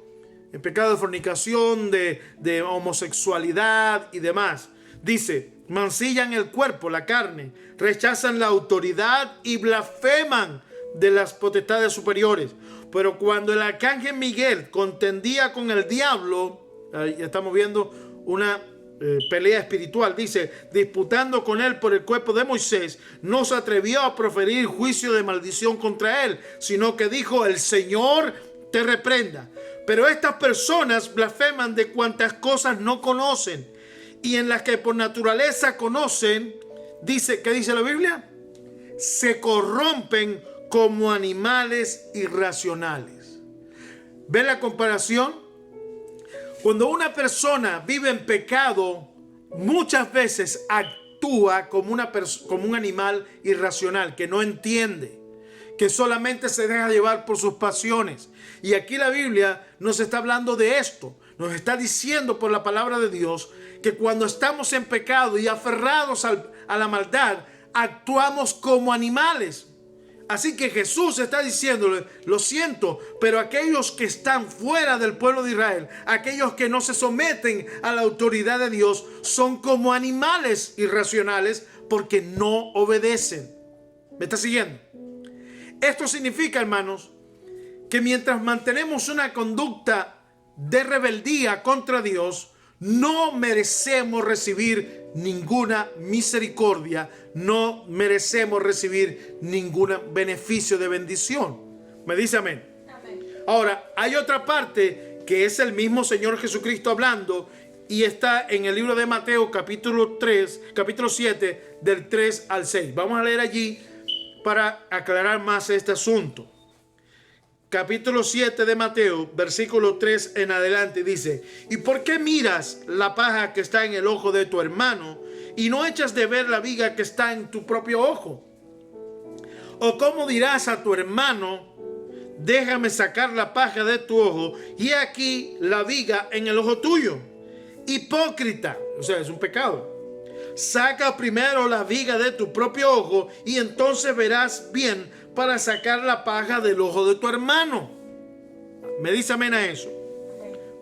de fornicación, de homosexualidad y demás. Dice: mancillan el cuerpo, la carne, rechazan la autoridad y blasfeman de las potestades superiores. Pero cuando el arcángel Miguel contendía con el diablo, ahí estamos viendo una pelea espiritual, dice: disputando con él por el cuerpo de Moisés, no se atrevió a proferir juicio de maldición contra él, sino que dijo: el Señor te reprenda. Pero estas personas blasfeman de cuantas cosas no conocen, y en las que por naturaleza conocen, dice, ¿qué dice la Biblia? Se corrompen como animales irracionales. ¿Ven la comparación? Cuando una persona vive en pecado, muchas veces actúa como un animal irracional, que no entiende, que solamente se deja llevar por sus pasiones. Y aquí la Biblia nos está hablando de esto. Nos está diciendo por la palabra de Dios que cuando estamos en pecado y aferrados a la maldad, actuamos como animales. Así que Jesús está diciéndole: lo siento, pero aquellos que están fuera del pueblo de Israel, aquellos que no se someten a la autoridad de Dios, son como animales irracionales porque no obedecen. ¿Me está siguiendo? Esto significa, hermanos, que mientras mantenemos una conducta de rebeldía contra Dios, no merecemos recibir ninguna misericordia, no merecemos recibir ningún beneficio de bendición. ¿Me dice amén? Amén. Ahora, hay otra parte que es el mismo Señor Jesucristo hablando, y está en el libro de Mateo capítulo 7, del 3 al 6. Vamos a leer allí para aclarar más este asunto. Capítulo 7 de Mateo, versículo 3 en adelante, dice: ¿y por qué miras la paja que está en el ojo de tu hermano y no echas de ver la viga que está en tu propio ojo? ¿O cómo dirás a tu hermano: déjame sacar la paja de tu ojo, y aquí la viga en el ojo tuyo? Hipócrita, o sea, es un pecado. Saca primero la viga de tu propio ojo y entonces verás bien para sacar la paja del ojo de tu hermano. Me dice amén a eso.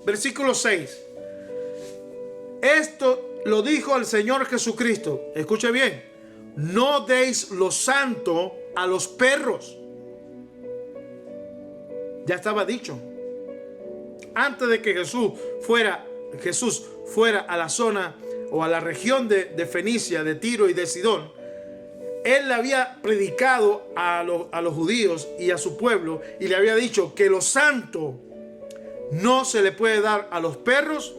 Versículo 6. Esto lo dijo el Señor Jesucristo. Escuche bien. No deis lo santo a los perros. Ya estaba dicho. Antes de que Jesús fuera a la zona o a la región de Fenicia, de Tiro y de Sidón, él le había predicado a los judíos y a su pueblo y le había dicho que lo santo no se le puede dar a los perros,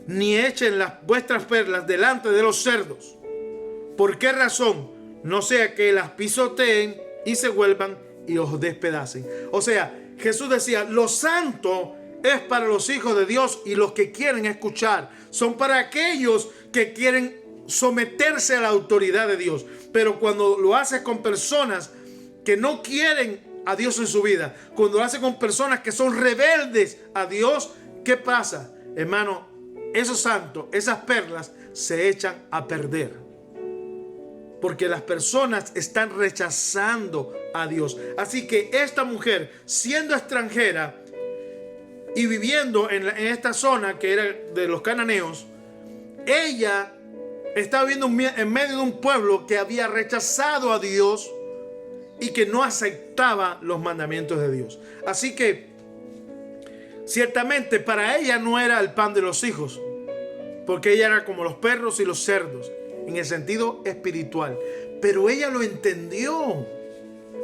ni echen vuestras perlas delante de los cerdos. ¿Por qué razón? No sea que las pisoteen y se vuelvan y os despedacen. O sea, Jesús decía, lo santo es para los hijos de Dios y los que quieren escuchar. Son para aquellos que quieren someterse a la autoridad de Dios. Pero cuando lo haces con personas que no quieren a Dios en su vida, cuando lo haces con personas que son rebeldes a Dios, ¿qué pasa? Hermano, esos santos, esas perlas se echan a perder. Porque las personas están rechazando a Dios. Así que esta mujer, siendo extranjera y viviendo en esta zona que era de los cananeos, ella estaba viviendo en medio de un pueblo que había rechazado a Dios y que no aceptaba los mandamientos de Dios. Así que ciertamente para ella no era el pan de los hijos, porque ella era como los perros y los cerdos en el sentido espiritual. Pero ella lo entendió.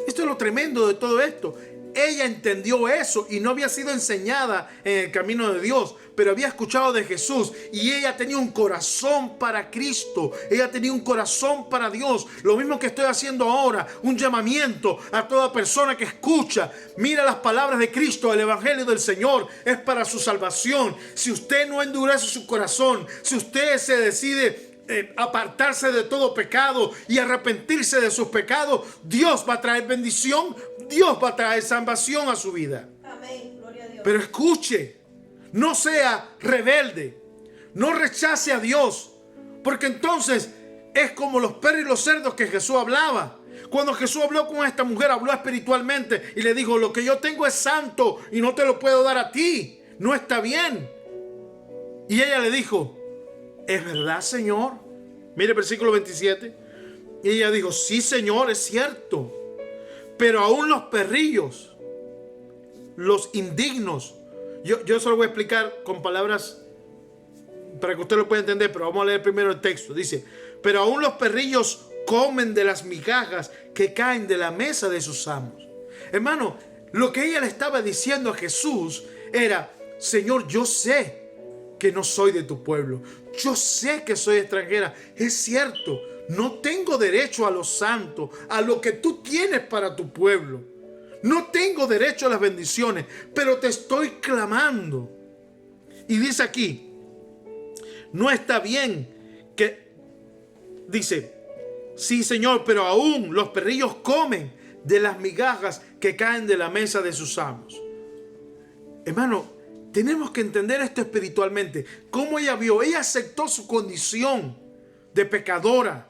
Esto es lo tremendo de todo esto. Ella entendió eso y no había sido enseñada en el camino de Dios, pero había escuchado de Jesús y ella tenía un corazón para Cristo. Ella tenía un corazón para Dios. Lo mismo que estoy haciendo ahora, un llamamiento a toda persona que escucha. Mira las palabras de Cristo, el evangelio del Señor es para su salvación. Si usted no endurece su corazón, si usted se decide apartarse de todo pecado y arrepentirse de sus pecados, Dios va a traer bendición, Dios va a traer salvación a su vida. Amén. Gloria a Dios. Pero escuche, no sea rebelde, no rechace a Dios, porque entonces es como los perros y los cerdos que Jesús hablaba. Cuando Jesús habló con esta mujer, habló espiritualmente y le dijo, lo que yo tengo es santo y no te lo puedo dar a ti, no está bien. Y ella le dijo, ¿es verdad, Señor? Mire el versículo 27. Y ella dijo, sí, Señor, es cierto. Pero aún los perrillos, los indignos, yo se lo voy a explicar con palabras para que usted lo pueda entender, pero vamos a leer primero el texto. Dice, pero aún los perrillos comen de las migajas que caen de la mesa de sus amos. Hermano, lo que ella le estaba diciendo a Jesús era, Señor, yo sé que no soy de tu pueblo. Yo sé que soy extranjera. Es cierto, no tengo derecho a lo santo, a lo que tú tienes para tu pueblo. No tengo derecho a las bendiciones, pero te estoy clamando. Y dice aquí, no está bien que, dice, sí, Señor, pero aún los perrillos comen de las migajas que caen de la mesa de sus amos. Hermano, tenemos que entender esto espiritualmente. ¿Cómo ella vio? Ella aceptó su condición de pecadora.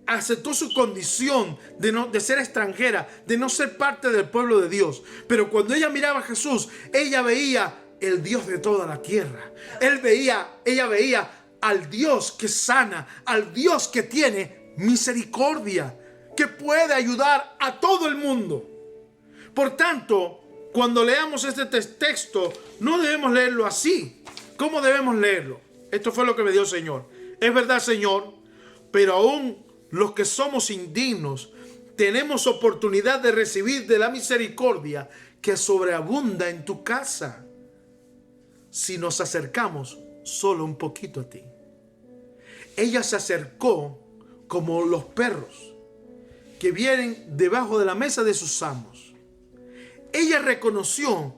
Aceptó su condición de ser extranjera, de no ser parte del pueblo de Dios. Pero cuando ella miraba a Jesús, ella veía el Dios de toda la tierra. Ella veía al Dios que sana, al Dios que tiene misericordia, que puede ayudar a todo el mundo. Por tanto, cuando leamos este texto, no debemos leerlo así. ¿Cómo debemos leerlo? Esto fue lo que me dio el Señor. Es verdad, Señor, pero aún los que somos indignos tenemos oportunidad de recibir de la misericordia que sobreabunda en tu casa si nos acercamos solo un poquito a ti. Ella se acercó como los perros que vienen debajo de la mesa de sus amos. Ella reconoció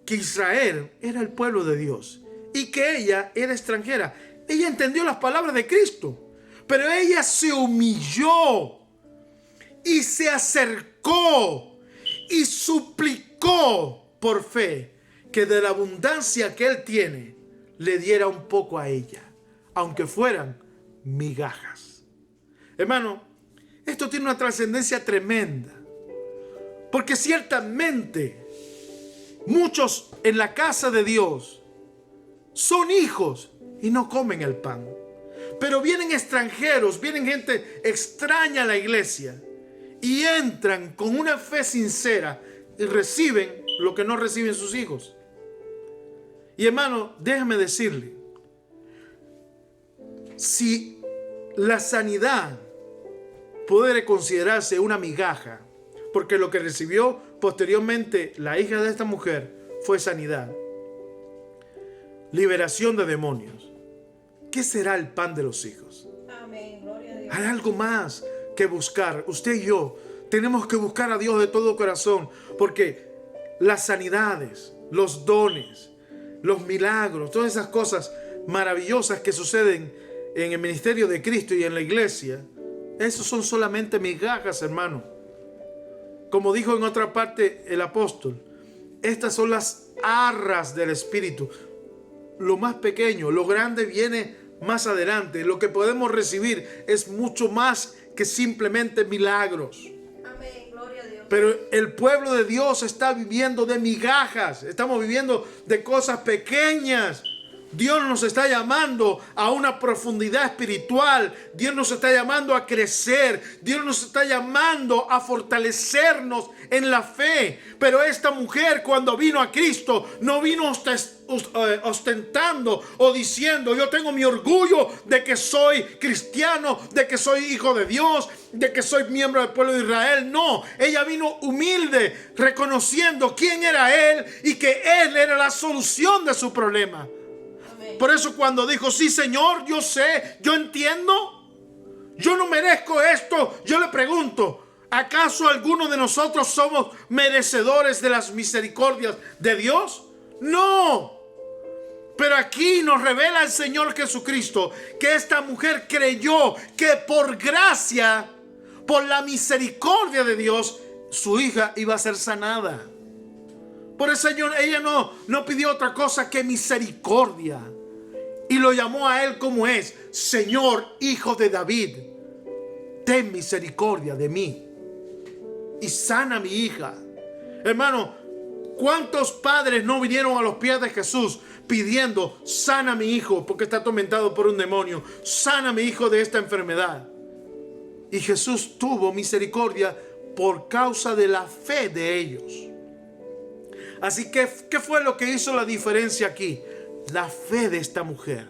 que Israel era el pueblo de Dios y que ella era extranjera. Ella entendió las palabras de Cristo, pero ella se humilló y se acercó y suplicó por fe que de la abundancia que él tiene le diera un poco a ella, aunque fueran migajas. Hermano, esto tiene una trascendencia tremenda. Porque ciertamente muchos en la casa de Dios son hijos y no comen el pan. Pero vienen extranjeros, vienen gente extraña a la iglesia y entran con una fe sincera y reciben lo que no reciben sus hijos. Y hermano, déjame decirle, si la sanidad puede considerarse una migaja, porque lo que recibió posteriormente la hija de esta mujer fue sanidad, liberación de demonios, ¿qué será el pan de los hijos? Amén. Gloria a Dios. Hay algo más que buscar. Usted y yo tenemos que buscar a Dios de todo corazón, porque las sanidades, los dones, los milagros, todas esas cosas maravillosas que suceden en el ministerio de Cristo y en la iglesia, esos son solamente migajas, hermano. Como dijo en otra parte el apóstol, estas son las arras del Espíritu. Lo más pequeño, lo grande viene más adelante. Lo que podemos recibir es mucho más que simplemente milagros. Amén. Gloria a Dios. Pero el pueblo de Dios está viviendo de migajas. Estamos viviendo de cosas pequeñas. Dios nos está llamando a una profundidad espiritual. Dios nos está llamando a crecer. Dios nos está llamando a fortalecernos en la fe. Pero esta mujer, cuando vino a Cristo, no vino ostentando o diciendo: yo tengo mi orgullo de que soy cristiano, de que soy hijo de Dios, de que soy miembro del pueblo de Israel. No, ella vino humilde, reconociendo quién era Él y que Él era la solución de su problema. Por eso cuando dijo: sí, Señor, yo sé, yo entiendo, yo no merezco esto, yo le pregunto: ¿acaso alguno de nosotros somos merecedores de las misericordias de Dios? No. Pero aquí nos revela el Señor Jesucristo que esta mujer creyó que por gracia, por la misericordia de Dios, su hija iba a ser sanada. Por eso ella no pidió otra cosa que misericordia. Y lo llamó a él como es: Señor, hijo de David, ten misericordia de mí y sana a mi hija. Hermano, ¿cuántos padres no vinieron a los pies de Jesús pidiendo: sana a mi hijo porque está atormentado por un demonio, sana a mi hijo de esta enfermedad? Y Jesús tuvo misericordia por causa de la fe de ellos. Así que, ¿qué fue lo que hizo la diferencia aquí? La fe de esta mujer.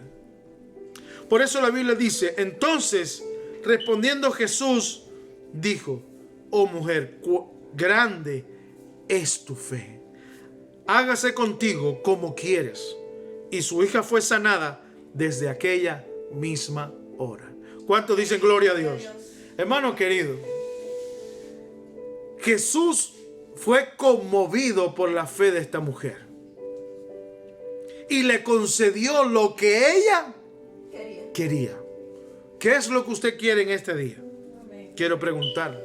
Por eso la Biblia dice: entonces, respondiendo Jesús, dijo: oh mujer, grande es tu fe, hágase contigo como quieres. Y su hija fue sanada desde aquella misma hora. ¿Cuántos dicen gloria a Dios? Hermano querido, Jesús fue conmovido por la fe de esta mujer y le concedió lo que ella quería. ¿Qué es lo que usted quiere en este día? Amén. Quiero preguntarle: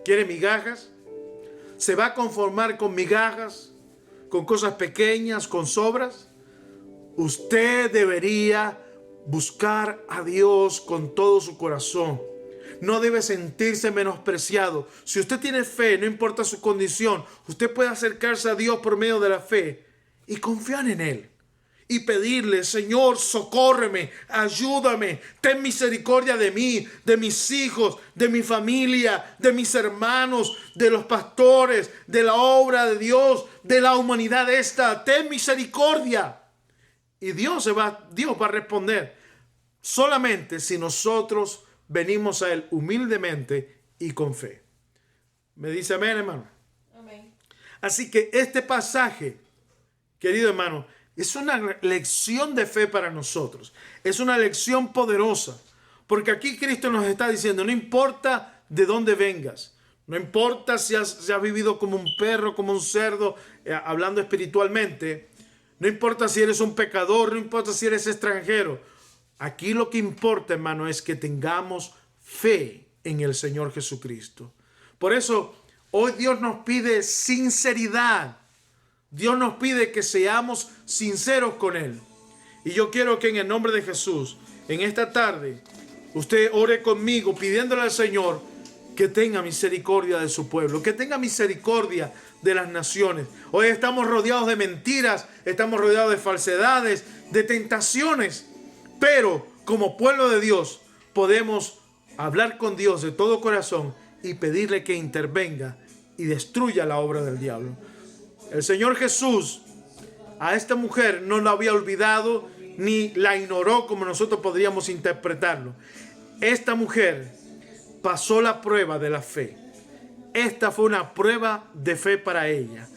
¿quiere migajas? ¿Se va a conformar con migajas? ¿Con cosas pequeñas? ¿Con sobras? Usted debería buscar a Dios con todo su corazón. No debe sentirse menospreciado. Si usted tiene fe, no importa su condición, usted puede acercarse a Dios por medio de la fe y confiar en Él y pedirle: Señor, socórreme, ayúdame, ten misericordia de mí, de mis hijos, de mi familia, de mis hermanos, de los pastores, de la obra de Dios, de la humanidad esta. Ten misericordia. Y Dios va a responder solamente si nosotros venimos a Él humildemente y con fe. ¿Me dice amén, hermano? Amén. Así que este pasaje, querido hermano, es una lección de fe para nosotros. Es una lección poderosa. Porque aquí Cristo nos está diciendo: no importa de dónde vengas. No importa si has vivido como un perro, como un cerdo, hablando espiritualmente. No importa si eres un pecador, no importa si eres extranjero. Aquí lo que importa, hermano, es que tengamos fe en el Señor Jesucristo. Por eso, hoy Dios nos pide sinceridad. Dios nos pide que seamos sinceros con Él. Y yo quiero que en el nombre de Jesús, en esta tarde usted ore conmigo pidiéndole al Señor que tenga misericordia de su pueblo, que tenga misericordia de las naciones. Hoy estamos rodeados de mentiras, estamos rodeados de falsedades, de tentaciones, pero como pueblo de Dios podemos hablar con Dios de todo corazón y pedirle que intervenga y destruya la obra del diablo. El Señor Jesús a esta mujer no la había olvidado ni la ignoró como nosotros podríamos interpretarlo. Esta mujer pasó la prueba de la fe. Esta fue una prueba de fe para ella.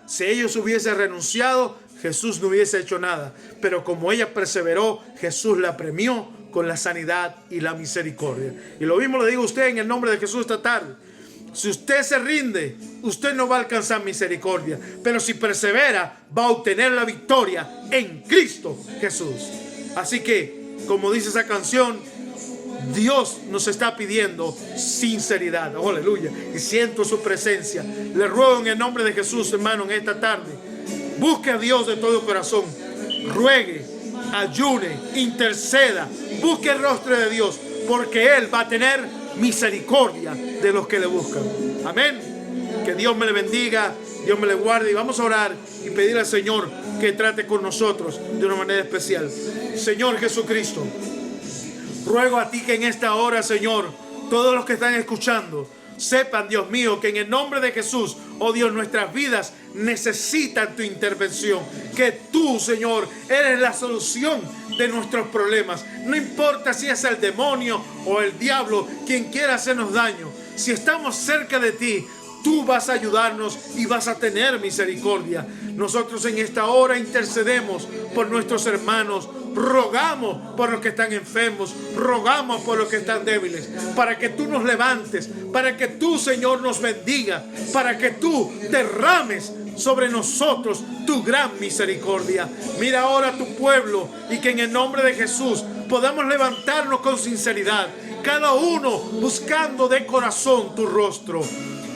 Si ellos hubiesen renunciado, Jesús no hubiese hecho nada. Pero como ella perseveró, Jesús la premió con la sanidad y la misericordia. Y lo mismo le digo a usted en el nombre de Jesús esta tarde. Si usted se rinde, usted no va a alcanzar misericordia. Pero si persevera, va a obtener la victoria en Cristo Jesús. Así que, como dice esa canción, Dios nos está pidiendo sinceridad. Oh, aleluya. Y siento su presencia. Le ruego en el nombre de Jesús, hermano, en esta tarde, busque a Dios de todo corazón. Ruegue, ayune, interceda. Busque el rostro de Dios, porque Él va a tener misericordia de los que le buscan. Amén. Que Dios me le bendiga, Dios me le guarde. Y vamos a orar y pedir al Señor que trate con nosotros de una manera especial. Señor Jesucristo, ruego a ti que en esta hora, Señor, todos los que están escuchando, sepan, Dios mío, que en el nombre de Jesús, oh Dios, nuestras vidas necesitan tu intervención. Que tú, Señor, eres la solución de nuestros problemas. No importa si es el demonio o el diablo quien quiera hacernos daño. Si estamos cerca de ti, tú vas a ayudarnos y vas a tener misericordia. Nosotros en esta hora intercedemos por nuestros hermanos. Rogamos por los que están enfermos, rogamos por los que están débiles, para que tú nos levantes, para que tú, Señor, nos bendiga, para que tú derrames sobre nosotros tu gran misericordia. Mira ahora a tu pueblo y que en el nombre de Jesús podamos levantarnos con sinceridad, cada uno buscando de corazón tu rostro.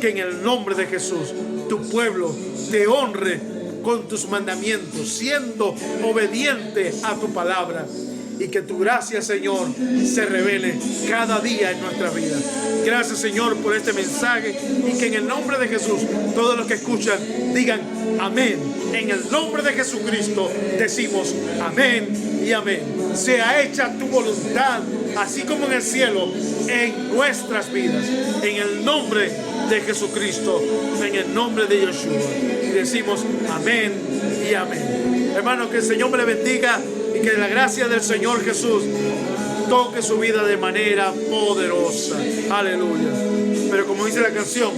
Que en el nombre de Jesús tu pueblo te honre con tus mandamientos, siendo obediente a tu palabra, y que tu gracia, Señor, se revele cada día en nuestra vida. Gracias, Señor, por este mensaje, y que en el nombre de Jesús todos los que escuchan digan amén. En el nombre de Jesucristo decimos amén y amén. Sea hecha tu voluntad, así como en el cielo, en nuestras vidas, en el nombre de Jesucristo, en el nombre de Yeshua. Y decimos amén y amén. Hermanos, que el Señor me le bendiga y que la gracia del Señor Jesús toque su vida de manera poderosa. Aleluya. Pero como dice la canción,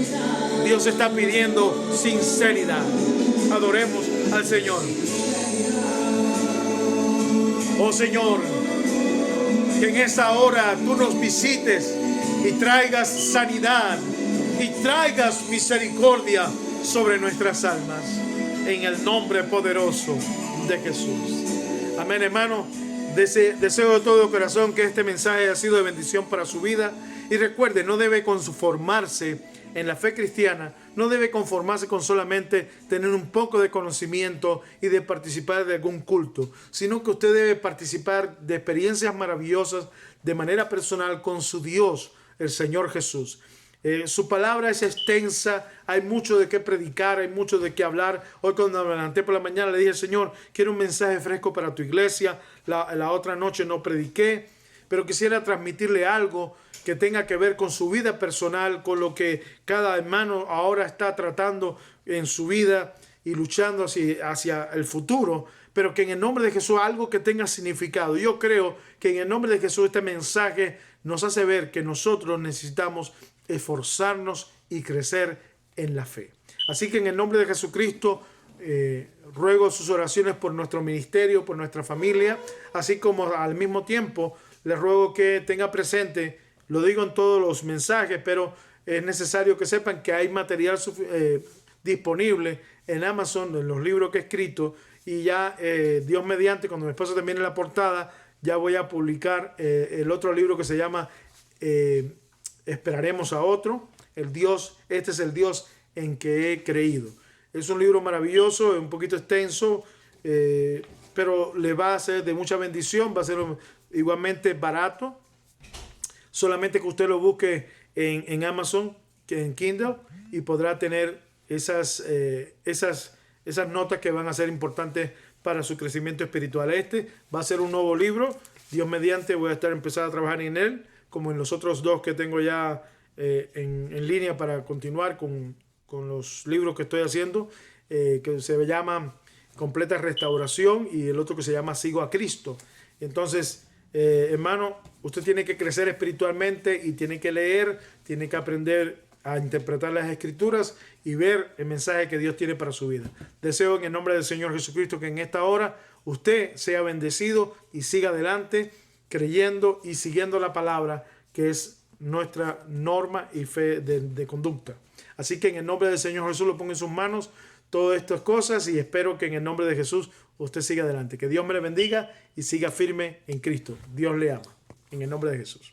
Dios está pidiendo sinceridad. Adoremos al Señor. Oh Señor, que en esa hora tú nos visites y traigas sanidad y traigas misericordia sobre nuestras almas, en el nombre poderoso de Jesús. Amén, hermano. Deseo de todo corazón que este mensaje haya sido de bendición para su vida. Y recuerde, no debe conformarse en la fe cristiana, no debe conformarse con solamente tener un poco de conocimiento y de participar de algún culto, sino que usted debe participar de experiencias maravillosas de manera personal con su Dios, el Señor Jesús. Su palabra es extensa, hay mucho de qué predicar, hay mucho de qué hablar. Hoy cuando me levanté por la mañana le dije, Señor, quiero un mensaje fresco para tu iglesia. La otra noche no prediqué, pero quisiera transmitirle algo que tenga que ver con su vida personal, con lo que cada hermano ahora está tratando en su vida y luchando hacia el futuro, pero que en el nombre de Jesús algo que tenga significado. Yo creo que en el nombre de Jesús este mensaje nos hace ver que nosotros necesitamos esforzarnos y crecer en la fe. Así que en el nombre de Jesucristo ruego sus oraciones por nuestro ministerio, por nuestra familia, así como al mismo tiempo les ruego que tenga presente, lo digo en todos los mensajes, pero es necesario que sepan que hay material disponible en Amazon, en los libros que he escrito, y ya Dios mediante, cuando mi esposa termine la portada, ya voy a publicar el otro libro que se llama Esperaremos a otro. Este es el Dios en que he creído. Es un libro maravilloso, un poquito extenso, pero le va a ser de mucha bendición, va a ser igualmente barato. Solamente que usted lo busque en Amazon, en Kindle, y podrá tener esas notas que van a ser importantes para su crecimiento espiritual. Este va a ser un nuevo libro. Dios mediante voy a estar empezando a trabajar en él, como en los otros dos que tengo ya en línea para continuar con los libros que estoy haciendo, que se llama Completa Restauración y el otro que se llama Sigo a Cristo. Entonces, hermano, usted tiene que crecer espiritualmente y tiene que leer, tiene que aprender a interpretar las escrituras y ver el mensaje que Dios tiene para su vida. Deseo en el nombre del Señor Jesucristo que en esta hora usted sea bendecido y siga adelante creyendo y siguiendo la palabra, que es nuestra norma y fe de conducta. Así que en el nombre del Señor Jesús lo pongo en sus manos todas estas cosas y espero que en el nombre de Jesús usted siga adelante. Que Dios me le bendiga y siga firme en Cristo. Dios le ama. En el nombre de Jesús.